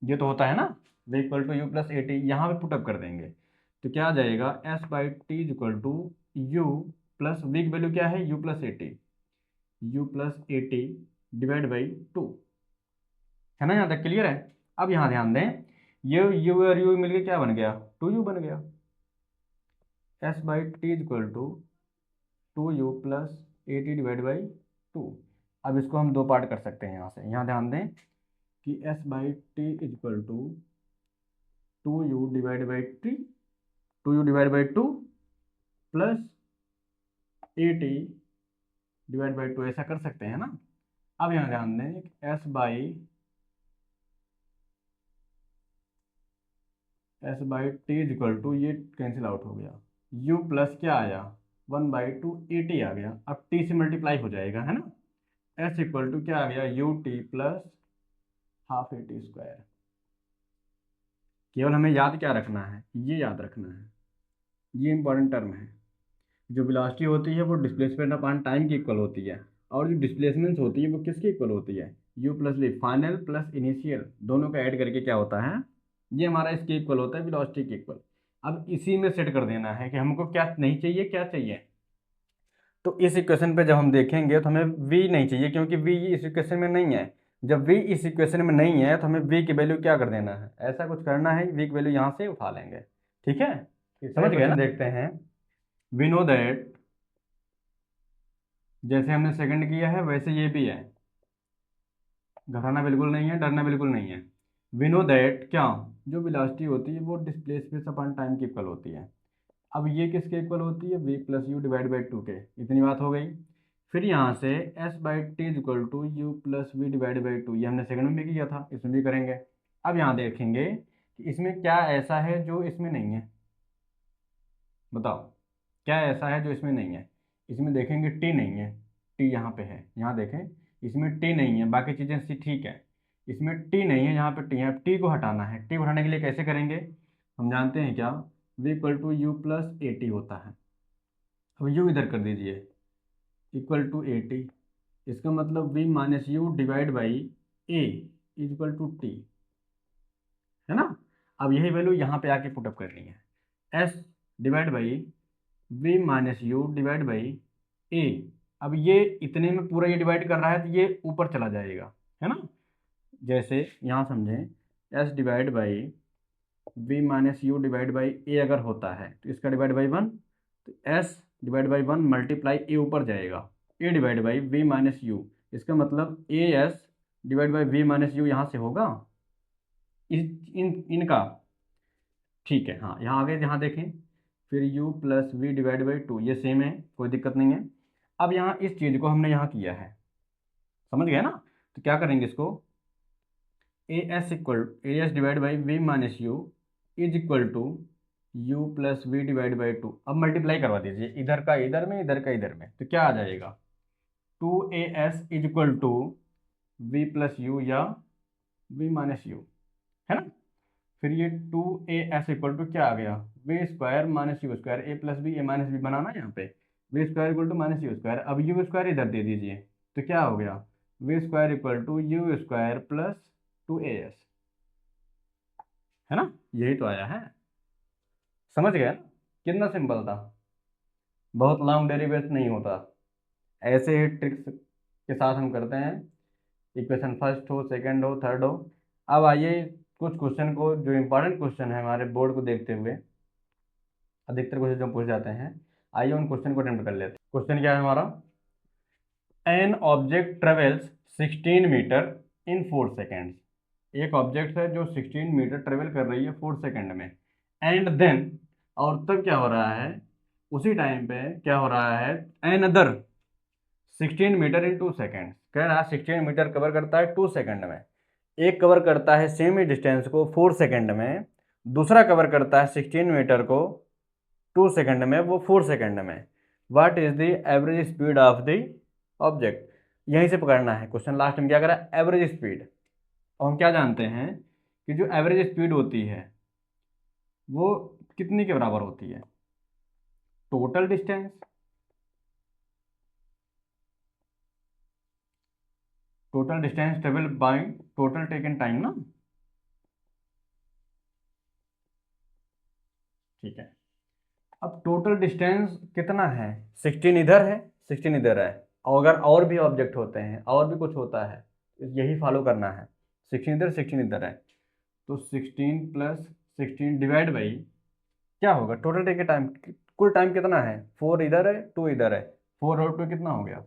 ये तो होता है ना, V equal to you plus A T, यहाँ पे पुटअप कर देंगे तो क्या आ जाएगा S/T is equal to you plus V की वैल्यू क्या है, U plus A T, U plus A T divide by 2, है ना, यहाँ तक क्लियर है। अब यहाँ ध्यान दें ये यू और यू मिलके क्या बन गया, 2u बन गया, S/T is equal to 2u plus A T divide by 2। अब इसको हम दो पार्ट कर सकते हैं यहाँ से, यहाँ ध्यान दें कि S/T is equal to 2u divide by 2u divide by 2 plus A T divide by 2, ऐसा कर सकते हैं ना। अब यहाँ ध्यान दें S/T इज इक्वल टू, ये कैंसिल आउट हो गया, u प्लस क्या आया 1/2 ए टी आ गया, अब t से मल्टीप्लाई हो जाएगा, है ना। s इक्वल टू क्या आ गया, U T plus half A T square. केवल हमें याद क्या रखना है, ये याद रखना है, ये इंपॉर्टेंट टर्म है। जो वेलोसिटी होती है वो डिस्प्लेसमेंट अपॉन टाइम की इक्वल होती है, और जो डिस्प्लेसमेंट होती है वो किसकी इक्वल होती है, u plus V, final plus initial, दोनों का ऐड करके क्या होता है, ये हमारा इसके इक्वल होता है, वेलोसिटी के इक्वल। अब इसी में सेट कर देना है कि हमको क्या नहीं चाहिए, क्या चाहिए। तो इस इक्वेशन पे जब हम देखेंगे तो हमें v नहीं चाहिए, क्योंकि v इस इक्वेशन में नहीं है। जब v इस इक्वेशन में नहीं है तो हमें v की वैल्यू क्या कर देना है, ऐसा कुछ करना है, v की वैल्यू यहाँ से उठा लेंगे, ठीक है, समझ गए ना। देखते हैं, वी नो दैट, जैसे हमने सेकंड किया है वैसे ये भी है, घटाना बिल्कुल नहीं है, डरना बिल्कुल नहीं है। वी नो दैट क्या, जो वेलोसिटी होती है वो डिस्प्लेसमेंट अपॉन टाइम की इक्वल होती है। अब ये किसके इक्वल होती है, v plus you divide by 2 के, इतनी बात हो गई। फिर यहाँ से S/T is equal to you plus V divide by 2, ये हमने सेकंड में भी किया था, इसमें भी करेंगे। अब यहाँ देखेंगे कि इसमें क्या ऐसा है जो इसमें नहीं है, बताओ क्या ऐसा है जो इसमें नहीं है। इसमें देखेंगे t नहीं है, t यहाँ पे है, यहाँ देखें इसमें t नहीं है, बाकी चीज़ें सी ठीक है, इसमें t नहीं है, यहाँ पे t है। t को हटाना है, t को हटाने के लिए कैसे करेंगे, हम जानते हैं क्या, v equal to you plus A T होता है। अब u इधर कर दीजिए, इक्वल टू ए टी, इसका मतलब v minus you divide by A is equal to T, है ना। अब यही वैल्यू यहाँ पे आके पुटअप करनी है, s divide by v minus you divide by a. अब ये इतने में पूरा ये डिवाइड कर रहा है तो ये ऊपर चला जाएगा, है ना। जैसे यहाँ समझें s divide by v minus you divide by a अगर होता है तो इसका डिवाइड बाई 1, तो s डिवाइड बाई 1 मल्टीप्लाई ए ऊपर जाएगा, a divide by v minus you, इसका मतलब ए S divide by v minus you यहाँ से होगा, इनका, ठीक है। हाँ यहाँ आगे यहाँ देखें, फिर u plus V divide by 2, ये सेम है, कोई दिक्कत नहीं है। अब यहाँ इस चीज़ को हमने यहाँ किया है, समझ गए ना, तो क्या करेंगे इसको, A S divide by V minus U is equal to you plus V divide by 2। अब मल्टीप्लाई करवा दीजिए, इधर का इधर में, इधर का इधर में, तो क्या आ जाएगा, 2as is equal to V plus U या वी माइनस यू, है ना। फिर ये 2as इक्वल टू क्या आ गया, v square minus u square, a plus b, a minus b बनाना यहाँ पे, v square equal to minus u square. अब यू स्क्वायर इधर दे दीजिए तो क्या हो गया, v square equal to you square plus 2as, है ना, यही तो आया है, समझ गए ना, कितना सिंपल था, बहुत लॉन्ग डेरिवेशन नहीं होता, ऐसे ही ट्रिक्स के साथ हम करते हैं, इक्वेशन फर्स्ट हो, सेकंड हो, थर्ड हो। अब आइए कुछ क्वेश्चन को, जो इंपॉर्टेंट क्वेश्चन है हमारे बोर्ड को देखते हुए, अधिकतर क्वेश्चन जो पूछ जाते हैं, आइए उन क्वेश्चन को अटेम्प्ट कर लेते हैं। क्वेश्चन क्या है हमारा, an object travels 16 metre in 4 seconds, एक ऑब्जेक्ट है जो 16 मीटर ट्रेवल कर रही है 4 सेकेंड में, एंड देन, और तब क्या हो रहा है, उसी टाइम पे क्या हो रहा है, एन अदर 16 मीटर इन 2 सेकेंड, कह रहा है 16 मीटर कवर करता है 2 सेकेंड में, एक कवर करता है सेम ही डिस्टेंस को 4 सेकेंड में, दूसरा कवर करता है 16 मीटर को 2 सेकंड में, वो 4 सेकंड में। What is the average speed of the object, यहीं से पकड़ना है क्वेश्चन। लास्ट में क्या करा, एवरेज स्पीड। और हम क्या जानते हैं कि जो एवरेज स्पीड होती है वो कितनी के बराबर होती है, total distance, total distance travel by total taken time ना। ठीक है, अब टोटल डिस्टेंस कितना है, 16 इधर है, 16 इधर है, और अगर और भी ऑब्जेक्ट होते हैं और भी कुछ होता है यही फॉलो करना है, 16 इधर 16 इधर है, तो 16 प्लस 16 डिवाइड बाई क्या होगा, टोटल टेक टाइम, कुल टाइम कितना है, 4 इधर है 2 इधर है, 4 और 2 कितना हो गया,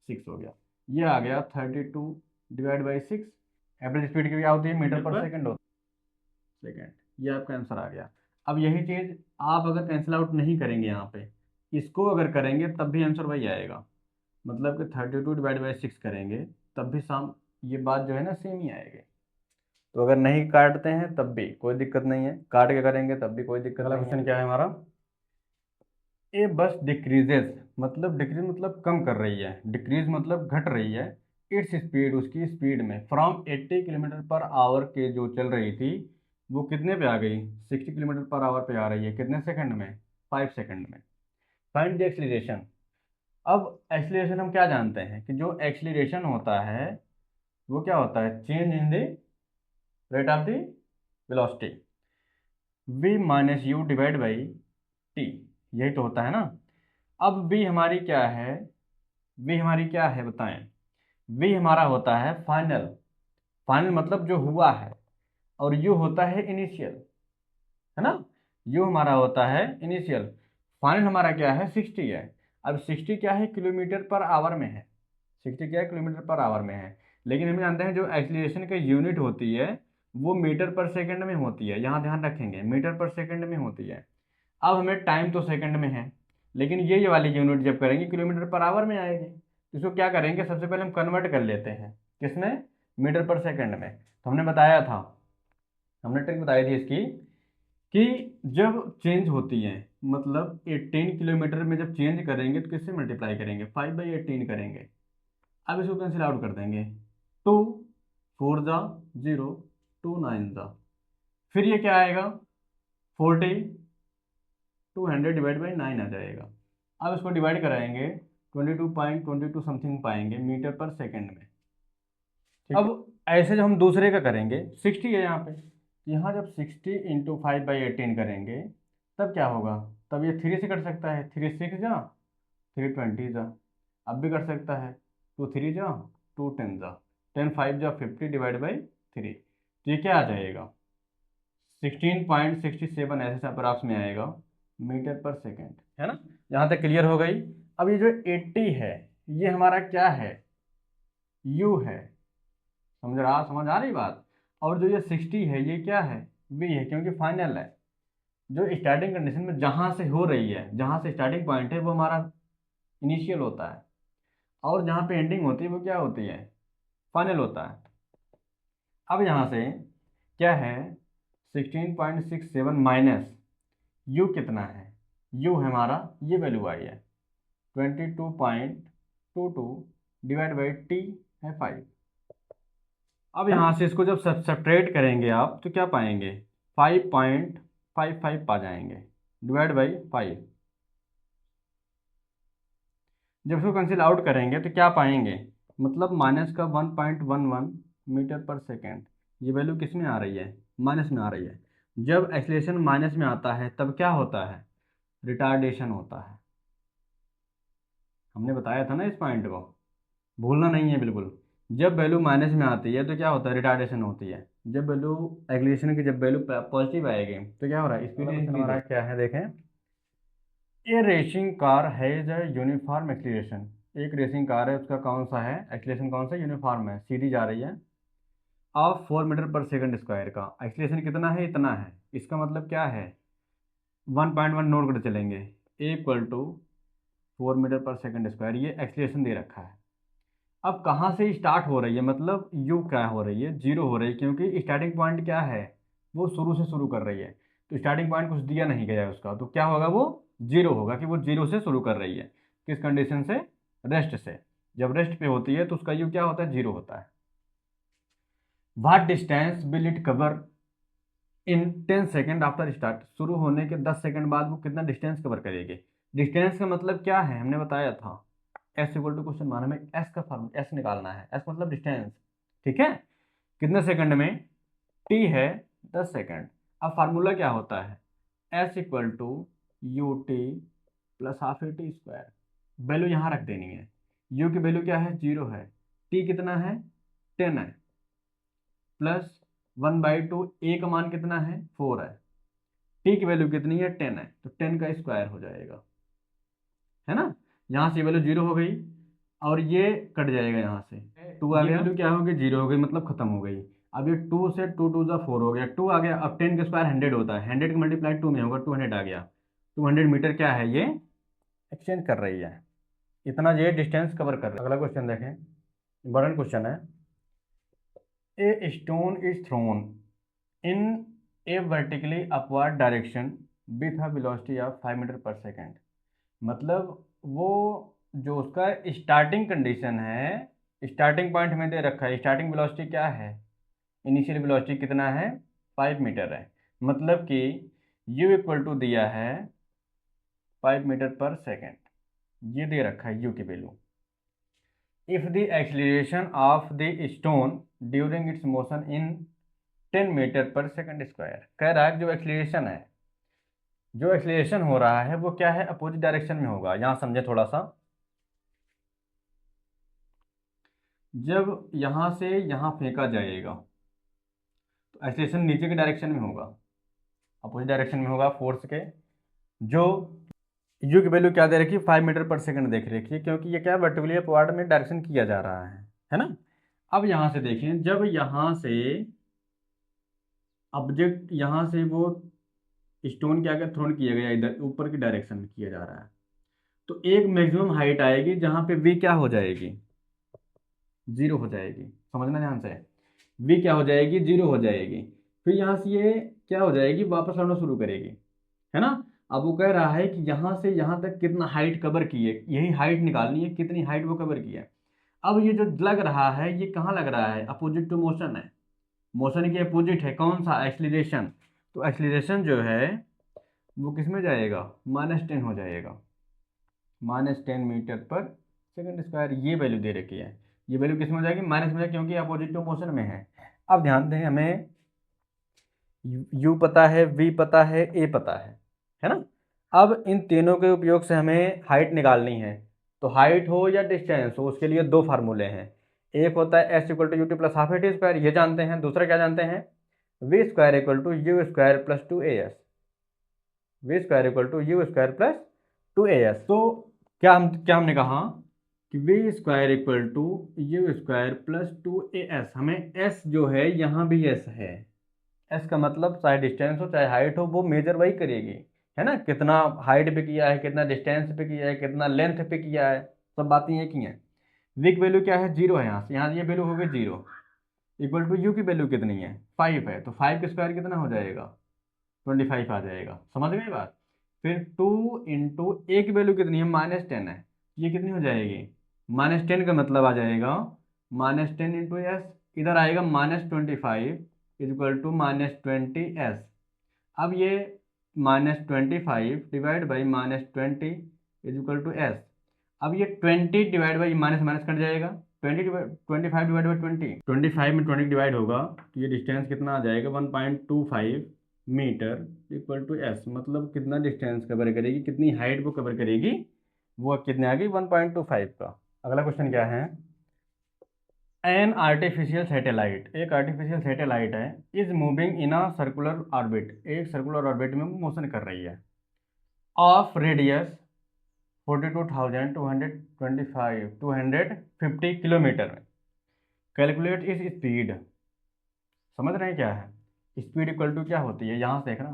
6 हो गया। ये आ गया 32 डिवाइड बाई 6। एवरेज स्पीड की क्या होती है, मीटर पर सेकंड होती है, सेकंड। ये आपका आंसर आ गया। अब यही चीज़ आप अगर कैंसिल आउट नहीं करेंगे यहाँ पे, इसको अगर करेंगे तब भी आंसर वही आएगा, मतलब कि 32 डिवाइड बाई 6 करेंगे तब भी शाम ये बात जो है ना सेम ही आएगी। तो अगर नहीं काटते हैं तब भी कोई दिक्कत नहीं है, काट के करेंगे तब भी कोई दिक्कत नहीं है। क्वेश्चन क्या है हमारा, ए बस डिक्रीजेज, मतलब डिक्रीज मतलब कम कर रही है, डिक्रीज मतलब घट रही है, इट्स स्पीड, उसकी स्पीड में, फ्रॉम 80 किलोमीटर पर आवर के जो चल रही थी वो कितने पे आ गई, 60 किलोमीटर पर आवर पे आ रही है, कितने सेकंड में, 5 सेकंड में। Find the acceleration. अब एक्सीलरेशन हम क्या जानते हैं कि जो एक्सीलरेशन होता है वो क्या होता है, change in the rate of the velocity, v minus you divide by T, यही तो होता है ना। अब v हमारी क्या है, v हमारी क्या है बताएं, v हमारा होता है फाइनल, फाइनल मतलब जो हुआ है, और u होता है इनिशियल, है ना, u हमारा होता है इनिशियल। फाइनल हमारा क्या है, 60 है। अब 60 क्या है, किलोमीटर पर आवर में है, 60 क्या है, किलोमीटर पर आवर में है, लेकिन हम जानते हैं जो एक्सीलरेशन की यूनिट होती है वो मीटर पर सेकंड में होती है, यहाँ ध्यान रखेंगे मीटर पर सेकंड में होती है। अब हमें टाइम तो सेकंड में है, लेकिन ये वाली यूनिट जब करेंगे किलोमीटर पर आवर में आएगी, तो इसको क्या करेंगे, सबसे पहले हम कन्वर्ट कर लेते हैं किसमें, मीटर पर सेकंड में। तो हमने बताया था, हमने ट्रिक बताई थी इसकी कि जब चेंज होती है, मतलब 18 किलोमीटर में जब चेंज करेंगे तो किससे मल्टीप्लाई करेंगे, 5/18 करेंगे। अब इसको कैंसिल आउट कर देंगे, 2 4 जा 0, 2 9 जा, फिर ये क्या आएगा, 40 200 डिवाइड बाई 9 आ जाएगा। अब इसको डिवाइड कराएंगे 22.22 समथिंग पाएंगे मीटर पर सेकंड में। अब ऐसे जब हम दूसरे का करेंगे, 60 है यहाँ पे, यहाँ जब 60 इंटू 5/18 करेंगे तब क्या होगा, तब ये 3 से कट सकता है, 3 6 जा 3 20 जा, अब भी कट सकता है, 2 3 जा 2 10 जा, 10 5 जा 50 डिवाइड बाई 3, तो ये क्या आ जाएगा 16.67 ऐसे अप्रॉक्स में आएगा मीटर पर सेकेंड, है ना। यहाँ तक क्लियर हो गई। अब ये जो 80 है ये हमारा क्या है, u है, समझ आ रही बात। और जो ये 60 है ये क्या है, v है, क्योंकि फाइनल है, जो स्टार्टिंग कंडीशन में जहाँ से हो रही है, जहाँ से स्टार्टिंग पॉइंट है वो हमारा इनिशियल होता है, और जहाँ पे एंडिंग होती है वो क्या होती है, फाइनल होता है। अब यहाँ से क्या है 16.67 माइनस u कितना है, u है हमारा, ये वैल्यू आई है 22.22 डिवाइड बाई t है 5। अब यहाँ से इसको जब सब्ट्रैक्ट करेंगे आप तो क्या पाएंगे, 5.55 पा जाएंगे डिवाइड बाई 5। जब इसको कैंसिल आउट करेंगे तो क्या पाएंगे, मतलब माइनस का 1.11 मीटर पर सेकेंड, ये वैल्यू किस में आ रही है, माइनस में आ रही है। जब एक्सीलरेशन माइनस में आता है तब क्या होता है, रिटार्डेशन होता है। हमने बताया था ना इस पॉइंट को, भूलना नहीं है बिल्कुल। जब वैल्यू माइनस में आती है तो क्या होता है, रिटार्डेशन होती है। जब वैल्यू एक्सीलरेशन की जब वैल्यू पॉजिटिव आएगी तो क्या हो रहा है, स्पीड हमारा क्या है देखें, a racing car has a uniform acceleration, एक रेसिंग कार है उसका कौन सा है एक्सीलरेशन, कौन सा यूनिफॉर्म है, सीधी जा रही है, of 4 metre per second square का एक्सीलरेशन कितना है, इतना है, इसका मतलब क्या है 1.1 नोट कर चलेंगे, ए equal to 4 metre per second square, ये एक्सीलरेशन दे रखा है। अब कहाँ से स्टार्ट हो रही है, मतलब यू क्या हो रही है, जीरो हो रही है, क्योंकि स्टार्टिंग पॉइंट क्या है वो शुरू से शुरू कर रही है, तो स्टार्टिंग पॉइंट कुछ दिया नहीं गया है उसका, तो क्या होगा वो जीरो होगा कि वो जीरो से शुरू कर रही है। किस कंडीशन से? रेस्ट से। जब रेस्ट पे होती है तो उसका यू क्या होता है? जीरो होता है। What distance will it cover in 10 second after start? शुरू होने के 10 सेकेंड बाद वो कितना डिस्टेंस कवर करेगी? डिस्टेंस का मतलब क्या है? हमने बताया था एस इक्वल टू क्वेश्चन मान, हमें एस का फॉर्म एस निकालना है। एस मतलब डिस्टेंस, ठीक है। कितने सेकंड में? टी है 10 सेकंड। अब फार्मूला क्या होता है? S equal to U T plus half A T square. Value यहाँ रख देनी है। यू की वैल्यू क्या है? जीरो है। टी कितना है? 10 है। प्लस 1/2, ए का मान कितना है? 4 है। टी की वैल्यू कितनी है? 10 है, तो 10 का स्क्वायर हो जाएगा, है ना। यहाँ से वैल्यू जीरो हो गई और ये कट जाएगा यहाँ से, टू आ गया। वैल्यू क्या हो गई? जीरो हो गई, मतलब खत्म हो गई। अब ये टू से टू टू जा फोर हो गया, टू आ गया। अब 10 का स्क्वायर 100 होता है, 100 का मल्टीप्लाई टू में होगा, 200 आ गया। 200 मीटर क्या है? ये एक्सचेंज कर रही है, इतना ये डिस्टेंस कवर कर रही है। अगला क्वेश्चन देखें, इंपॉर्टेंट क्वेश्चन है। A stone is thrown in a vertically upward direction with a velocity of 5 metre per second. मतलब वो जो उसका स्टार्टिंग कंडीशन है, स्टार्टिंग पॉइंट में दे रखा है, स्टार्टिंग वेलोसिटी क्या है? इनिशियल वेलोसिटी कितना है? 5 मीटर है। मतलब कि u इक्वल टू दिया है 5 मीटर पर सेकेंड, ये दे रखा है u की value. If the acceleration of the stone during its motion in 10 metre per second square. कह रहा है जो एक्सीलरेशन है, जो एक्सीलरेशन हो रहा है वो क्या है? अपोजिट डायरेक्शन में होगा। यहाँ समझे थोड़ा सा। जब यहाँ से यहाँ फेंका जाएगा तो एक्सीलरेशन नीचे के डायरेक्शन में होगा, अपोजिट डायरेक्शन में होगा फोर्स के। जो यू की वैल्यू क्या दे रखी है? 5 मीटर पर सेकंड देख रखी है, क्योंकि ये क्या वर्टिकली अपवर्ड में डायरेक्शन किया जा रहा है ना। अब यहाँ से देखिए, जब यहाँ से ऑब्जेक्ट, यहाँ से वो स्टोन क्या क्या थ्रोन किया गया, इधर ऊपर की डायरेक्शन में किया जा रहा है, तो एक मैक्सिमम हाइट आएगी जहाँ पे वी क्या हो जाएगी? जीरो हो जाएगी। समझना ध्यान से, वी क्या हो जाएगी? जीरो हो जाएगी। फिर यहाँ से ये क्या हो जाएगी? वापस लौटना शुरू करेगी, है ना। अब वो कह रहा है कि यहाँ से यहाँ तक कितना हाइट कवर की है, यही हाइट निकालनी है, कितनी हाइट वो कवर की है। अब ये जो लग रहा है ये कहाँ लग रहा है? अपोजिट टू मोशन है। मोशन के अपोजिट है कौन सा? एक्सीलरेशन। तो एक्सीलरेशन जो है वो किस में जाएगा? -10 हो जाएगा। -10 मीटर पर सेकंड स्क्वायर, ये वैल्यू दे रखी है। ये वैल्यू किस में हो जाएगी? माइनस में, क्योंकि अपोजिट टू मोशन में है। अब ध्यान दें, हमें u पता है, v पता है, a पता है ना। अब इन तीनों के उपयोग से हमें हाइट निकालनी है। तो हाइट हो या डिस्टेंस हो, उसके लिए दो फार्मूले हैं। एक होता है S equal to U T plus half A T square, ये जानते हैं। दूसरा क्या जानते हैं? V square equal to you square plus 2as। V square equal to you square plus 2as। तो क्या हमने कहा कि V square equal to you square plus 2as। हमें s जो है यहाँ भी s है। एस का मतलब चाहे डिस्टेंस हो चाहे हाइट हो, वो मेजर वही करेगी, है ना। कितना हाइट पे किया है, कितना डिस्टेंस पे किया है, कितना लेंथ पे किया है, सब बातें एक ही हैं। वी की वैल्यू क्या है? जीरो है। यहाँ ये वैल्यू हो गई जीरो। इक्वल टू यू की वैल्यू कितनी है? 5 है। तो 5 का स्क्वायर कितना हो जाएगा? 25 आ जाएगा। समझ गए बात। फिर 2 इंटू ए की वैल्यू कितनी है? -10 है। ये कितनी हो जाएगी? -10 का मतलब आ जाएगा -10 इंटू एस, इधर आएगा -25 इक्वल टू -20s। अब ये -25 divide by -20 equal to S. अब ये 20 divide by minus minus cut जाएगा। 25 डिवाइड बाई 25 में 20 डिवाइड होगा तो ये डिस्टेंस कितना आ जाएगा? 1.25 मीटर इक्वल टू एस। मतलब कितना डिस्टेंस कवर करेगी, कितनी हाइट वो कवर करेगी, वो कितने आ गई? 1.25 का। अगला क्वेश्चन क्या है? एन आर्टिफिशियल सैटेलाइट, एक आर्टिफिशियल सैटेलाइट है, is moving in a circular orbit, एक सर्कुलर ऑर्बिट में मोशन कर रही है, ऑफ रेडियस 250 किलोमीटर में। कैलकुलेट इस स्पीड। समझ रहे हैं क्या है? स्पीड इक्वल टू क्या होती है? यहाँ से देखना,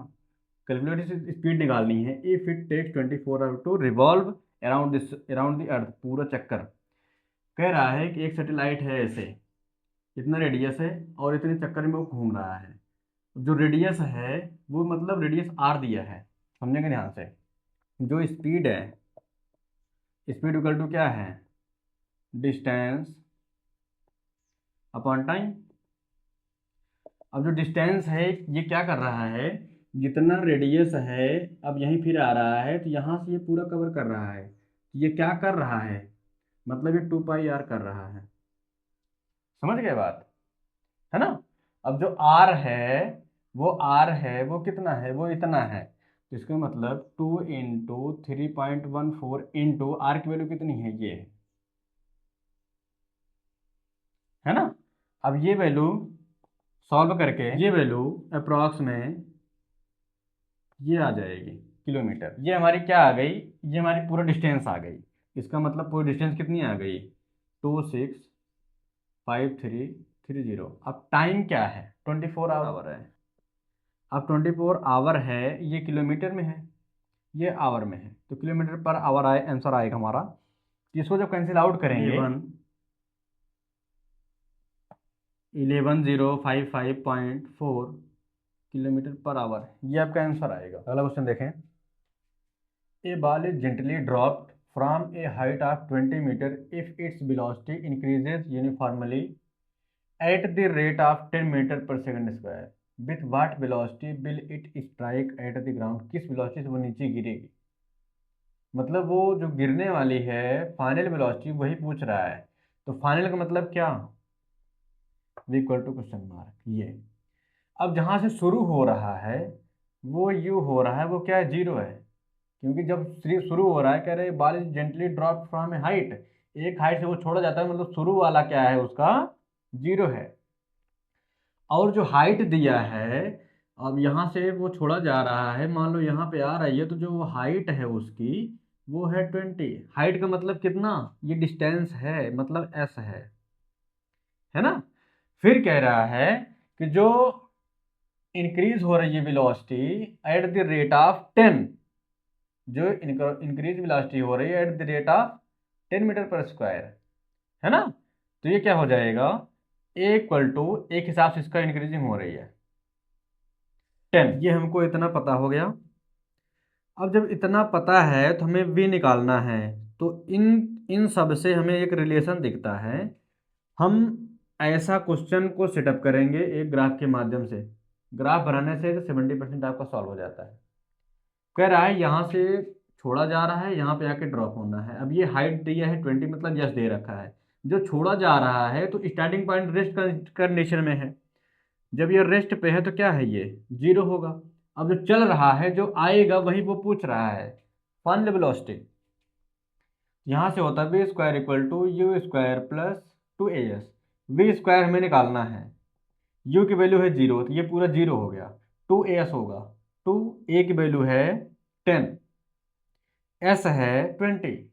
कैलकुलेट इस स्पीड निकालनी है। If it takes 24 hour to revolve around the earth, पूरा चक्कर। कह रहा है कि एक सैटेलाइट है ऐसे, इतना रेडियस है और इतने चक्कर में वो घूम रहा है। जो रेडियस है वो मतलब रेडियस आर दिया है, समझेंगे ध्यान से। जो स्पीड है, स्पीड इक्वल टू क्या है, डिस्टेंस अपॉन टाइम। अब जो डिस्टेंस है ये क्या कर रहा है, जितना रेडियस है अब यहीं फिर आ रहा है, तो यहाँ से ये पूरा कवर कर रहा है। ये क्या कर रहा है, मतलब ये 2πr कर रहा है। समझ गए बात, है ना। अब जो r है वो कितना है, वो इतना है। तो इसका मतलब 2 इंटू 3.14 इंटू आर की वैल्यू कितनी है, ये है ना। अब ये वैल्यू सॉल्व करके ये वैल्यू अप्रॉक्स में ये आ जाएगी किलोमीटर। ये हमारी क्या आ गई, ये हमारी पूरा डिस्टेंस आ गई। इसका मतलब पूरी डिस्टेंस कितनी आ गई, 265330। अब टाइम क्या है, 24 आवर है। अब 24 आवर है, ये किलोमीटर में है, ये आवर में है, तो किलोमीटर पर आवर आंसर आएगा हमारा। इसको जब कैंसिल आउट करेंगे 11055.4 किलोमीटर पर आवर, ये आपका आंसर आएगा। अगला क्वेश्चन देखें। A ball is gently dropped from a height of 20 metre if its velocity increases uniformly at the rate of 10 metre per second square, with what velocity will it strike at the ground. किस velocity से वो नीचे गिरेगी, मतलब वो जो गिरने वाली है फाइनल वेलोसिटी वही पूछ रहा है। तो फाइनल का मतलब क्या, इक्वल टू क्वेश्चन मार्क ये। अब जहाँ से शुरू हो रहा है वो यू हो रहा है, वो क्या है, जीरो है। क्योंकि जब शुरू हो रहा है, कह रहे ball is gently drop from a height, एक हाइट से वो छोड़ा जाता है, मतलब शुरू वाला क्या है उसका जीरो है। और जो हाइट दिया है, अब यहाँ से वो छोड़ा जा रहा है, मान लो यहाँ पे आ रही है, तो जो हाइट है उसकी वो है 20। हाइट का मतलब कितना, ये डिस्टेंस है, मतलब एस है ना। फिर कह रहा है कि जो इंक्रीज हो रही है velocity at the rate of 10, जो इंक्रीज वेलोसिटी हो रही है at the rate of 10 metre per square, है ना। तो ये क्या हो जाएगा, ए इक्वल टू एक हिसाब से इसका इंक्रीजिंग हो रही है 10, ये हमको इतना पता हो गया। अब जब इतना पता है तो हमें वी निकालना है। तो इन इन सब से हमें एक रिलेशन दिखता है। हम ऐसा क्वेश्चन को सेटअप करेंगे एक ग्राफ के माध्यम से। ग्राफ बनाने से 70% आपका सॉल्व हो जाता है। कह रहा है यहाँ से छोड़ा जा रहा है, यहाँ पे आके ड्रॉप होना है। अब ये हाइट दिया है 20, मतलब यस दे रखा है। जो छोड़ा जा रहा है तो स्टार्टिंग पॉइंट रेस्ट कंडीशन में है, जब ये रेस्ट पे है तो क्या है, ये जीरो होगा। अब जो चल रहा है, जो आएगा वही वो पूछ रहा है, फाइनल वेलोसिटी। यहाँ से होता है V square equal to you square plus 2as। V square हमें निकालना है, यू की वैल्यू है जीरो, तो ये पूरा जीरो हो गया। 2as होगा, 2a की वैल्यू है 10, s है 20,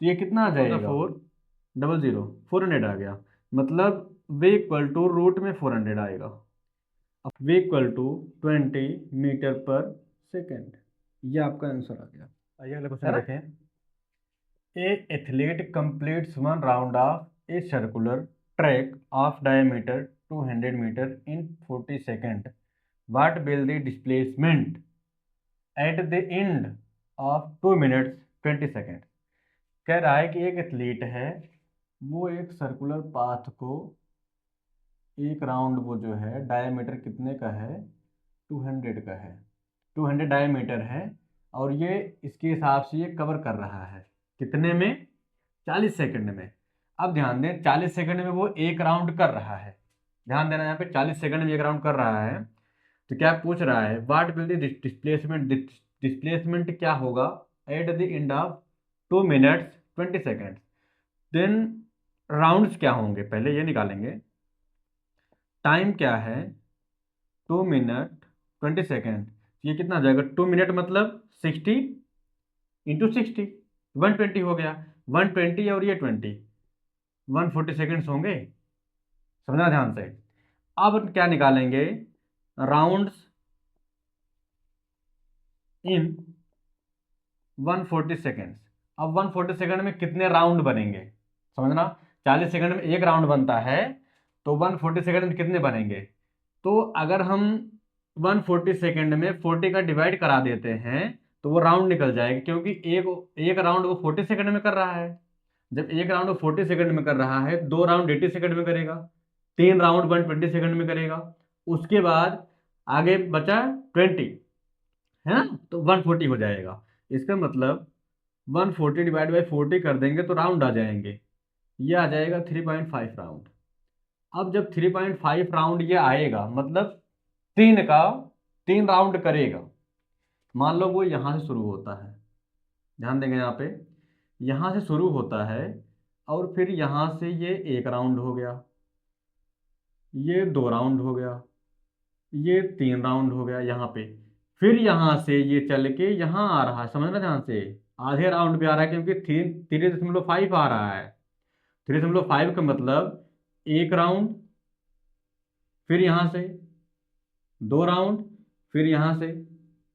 तो ये कितना आ जाएगा 400, 400 आ गया। मतलब वे इक्वल टू रूट में 400 आएगा। अब वे equal to 20 metre per second, ये आपका आंसर आ गया। आइए अगला क्वेश्चन देखें। A athlete completes one round of a circular track of diameter 200 meter in 40 seconds. What will the displacement at the end of 2 minutes 20 seconds? कह रहा है कि एक एथलीट है, वो एक सर्कुलर पाथ को एक राउंड, वो जो है डायमीटर कितने का है, 200 का है, 200 डायमीटर है, और ये इसके हिसाब से ये कवर कर रहा है कितने में, 40 सेकंड में। अब ध्यान दें 40 सेकंड में वो एक राउंड कर रहा है, ध्यान देना यहाँ पे 40 सेकंड में एक राउंड कर रहा है। तो क्या पूछ रहा है, what will the displacement, displacement क्या होगा at the end of 2 minutes 20 second. Then rounds क्या होंगे, पहले ये निकालेंगे। टाइम क्या है 2 मिनट 20 सेकेंड, ये कितना आ जाएगा, 2 मिनट मतलब 60 इंटू 60, 120 हो गया। 120 और ये 20, 140 सेकेंड्स होंगे, समझना ध्यान से। अब क्या निकालेंगे, राउंड्स इन 140 सेकेंड्स। अब 140 सेकेंड में कितने राउंड बनेंगे, समझना। 40 सेकेंड में एक राउंड बनता है, तो 140 सेकेंड में कितने बनेंगे। तो अगर हम 140 सेकेंड में 40 का डिवाइड करा देते हैं तो वो राउंड निकल जाएगा, क्योंकि एक एक राउंड वो 40 सेकंड में कर रहा है। जब एक राउंड वो 40 सेकंड में कर रहा है, 2 राउंड 80 सेकंड में करेगा, 3 राउंड 120 सेकंड में करेगा, उसके बाद आगे बचा 20, है ना, तो 140 हो जाएगा। इसका मतलब 140 डिवाइड बाई 40 कर देंगे तो राउंड आ जाएंगे, ये आ जाएगा 3.5 राउंड। अब जब 3.5 राउंड ये आएगा, मतलब 3 राउंड करेगा। मान लो वो यहाँ से शुरू होता है, ध्यान देंगे यहाँ पे, यहाँ से शुरू होता है और फिर यहाँ से ये 1 राउंड हो गया, ये 2 राउंड हो गया, ये 3 राउंड हो गया यहाँ पे, फिर यहाँ से ये चल के यहाँ आ रहा है, समझना ध्यान से, आधे राउंड पे आ रहा है, क्योंकि 3.5 आ रहा है। 3.5 का मतलब 1 राउंड, फिर यहाँ से 2 राउंड, फिर यहाँ से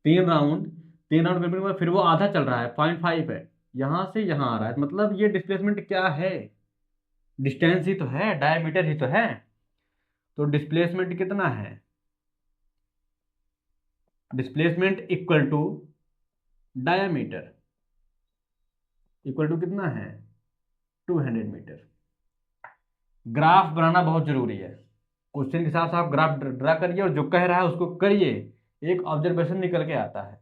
3 राउंड, 3 राउंड करने के बाद फिर वो आधा चल रहा है, 0.5 है, यहाँ से यहाँ आ रहा है। मतलब ये डिस्प्लेसमेंट क्या है, डिस्टेंस ही तो है, डायमीटर ही तो है। तो डिस्प्लेसमेंट कितना है, displacement equal to diameter, equal to कितना है, 200 मीटर। ग्राफ बनाना बहुत जरूरी है, क्वेश्चन के साथ आप ग्राफ ड्रा करिए और जो कह रहा है उसको करिए, एक ऑब्जर्वेशन निकल के आता है,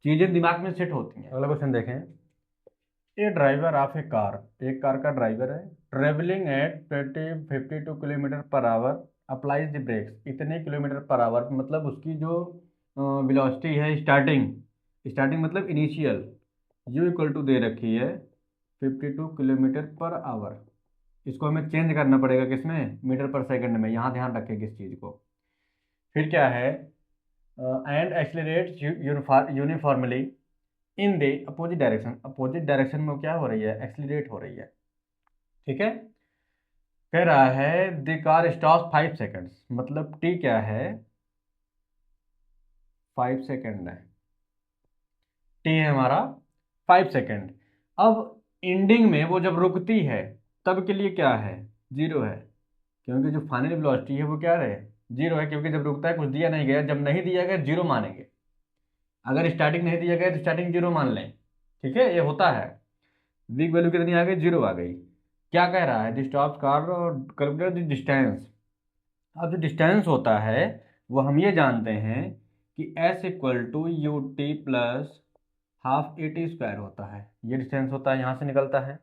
चीजें दिमाग में सेट होती हैं। अगला क्वेश्चन देखें। A driver of a car, एक कार का ड्राइवर है, travelling at 52 kilometre per hour, applies the brakes, इतने किलोमीटर पर आवर, मतलब उसकी जो वेलोसिटी है, स्टार्टिंग मतलब इनिशियल, यू इक्वल टू दे रखी है 52 किलोमीटर पर आवर। इसको हमें चेंज करना पड़ेगा किसमें, मीटर पर सेकंड में, यहाँ ध्यान रखें किस चीज़ को। फिर क्या है, and accelerate uniformly in the opposite direction, opposite direction में क्या हो रही है, एक्सेलरेट हो रही है, ठीक है। कह रहा है द कार स्टॉप 5 सेकंड्स, मतलब टी क्या है, 5 सेकंड है, टी है हमारा 5 सेकंड। अब एंडिंग में वो जब रुकती है तब के लिए क्या है, 0 है, क्योंकि जो फाइनल वेलोसिटी है वो क्या है, 0 है, क्योंकि जब रुकता है कुछ दिया नहीं गया, जब नहीं दिया गया 0 मानेंगे, अगर स्टार्टिंग नहीं दिया गया तो स्टार्टिंग 0 मान लें, ठीक है, ये होता है। वीक वैल्यू कितनी आ गई, 0 आ गई। क्या कह रहा है, द स्टॉप कार और कैलकुलेट द डिस्टेंस। अब जो डिस्टेंस होता है वो हम ये जानते हैं कि s equal to U T plus half A T square होता है, ये डिस्टेंस होता है, यहाँ से निकलता है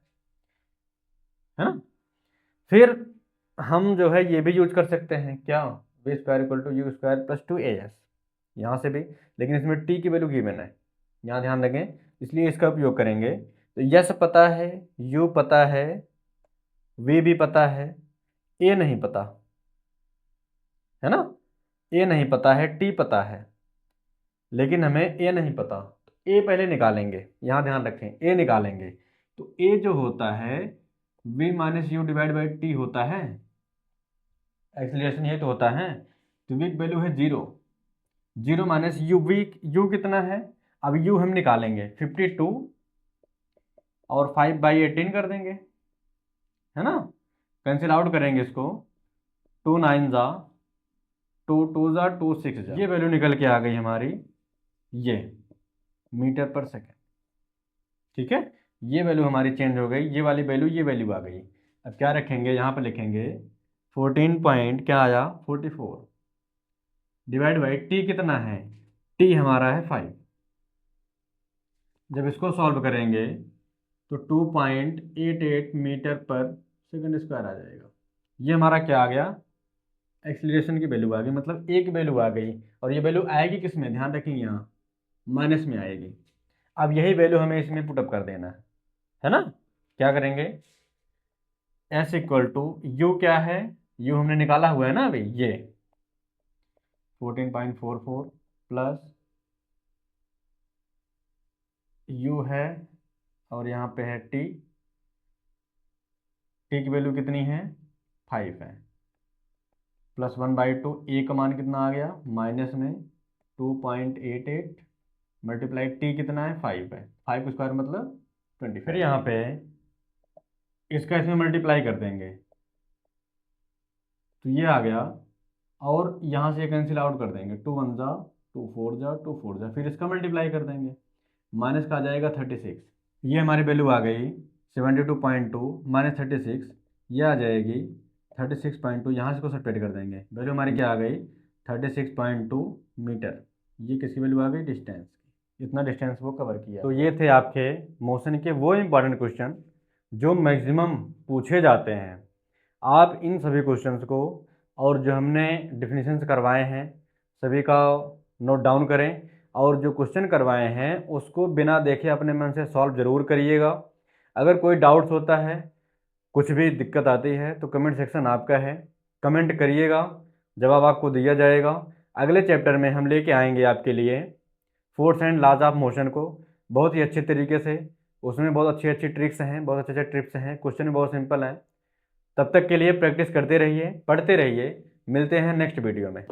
ना। फिर हम जो है ये भी यूज कर सकते हैं, क्या, v square equal to you square plus 2 AS, यहाँ से भी, लेकिन इसमें टी की वैल्यू गिवन है, यहाँ ध्यान रखें, इसलिए इसका उपयोग करेंगे। तो यस पता है, यू पता है, वी भी पता है, ए नहीं पता, है ना, ए नहीं पता है, टी पता है, लेकिन हमें ए नहीं पता, तो ए पहले निकालेंगे, यहाँ ध्यान रखें, ए निकालेंगे। तो ए जो होता है v minus you divide by t होता है, एक्सीलरेशन ये तो होता है, तो वी की वैल्यू है 0, 0 माइनस यू, वी यू कितना है, अब यू हम निकालेंगे 52 और 5/18 कर देंगे, है ना, कैंसिल आउट करेंगे इसको, 2 9 जा 2 2 जा 2 6 जा, ये वैल्यू निकल के आ गई हमारी, ये मीटर पर सेकेंड, ठीक है, ये वैल्यू हमारी चेंज हो गई, ये वाली वैल्यू, ये वैल्यू आ गई। अब क्या रखेंगे, यहाँ पर लिखेंगे 14 पॉइंट क्या आया 44 डिवाइड बाई टी कितना है, टी हमारा है 5। जब इसको सॉल्व करेंगे तो 2.88 मीटर पर सेकंड स्क्वायर आ जाएगा। ये हमारा क्या आ गया, एक्सीलरेशन की वैल्यू आ गई, मतलब एक वैल्यू आ गई, और ये वैल्यू आएगी किस में, ध्यान रखेंगे यहाँ माइनस में आएगी। अब यही वैल्यू हमें इसमें पुटअप कर देना है ना। क्या करेंगे, एस इक्वल टू यू क्या है, यू हमने निकाला हुआ है ना अभी, ये 14.44 प्लस यू है, और यहाँ पे है टी, टी की वैल्यू कितनी है 5 है, प्लस 1/2, ए का मान कितना आ गया माइनस में 2.88 मल्टीप्लाई टी कितना है 5 है, 5 का स्क्वायर मतलब 20। फिर यहाँ पे इसका इसमें मल्टीप्लाई कर देंगे तो ये आ गया, और यहाँ से कैंसिल आउट कर देंगे, 2 1 जा 2 4 जा 2 4 जा, फिर इसका मल्टीप्लाई कर देंगे, माइनस का आ जाएगा 36। ये हमारी वैल्यू आ गई 72.2 माइनस 36, ये आ जाएगी 36.2, यहाँ से को सब्ट्रैक्ट कर देंगे, वैल्यू हमारी क्या आ गई 36.2 मीटर। ये किसकी वैल्यू आ गई, डिस्टेंस की, इतना डिस्टेंस वो कवर किया। तो ये थे आपके मोशन के वो इंपॉर्टेंट क्वेश्चन जो मैक्सिमम पूछे जाते हैं। आप इन सभी क्वेश्चंस को और जो हमने डिफिनीशंस करवाए हैं सभी का नोट डाउन करें, और जो क्वेश्चन करवाए हैं उसको बिना देखे अपने मन से सॉल्व ज़रूर करिएगा। अगर कोई डाउट्स होता है, कुछ भी दिक्कत आती है तो कमेंट सेक्शन आपका है, कमेंट करिएगा, जवाब आपको दिया जाएगा। अगले चैप्टर में हम लेके आएंगे आपके लिए force and laws of motion को बहुत ही अच्छे तरीके से। उसमें बहुत अच्छी अच्छी ट्रिक्स हैं, बहुत अच्छे अच्छे टिप्स हैं, क्वेश्चन बहुत सिंपल हैं। तब तक के लिए प्रैक्टिस करते रहिए, पढ़ते रहिए। मिलते हैं नेक्स्ट वीडियो में।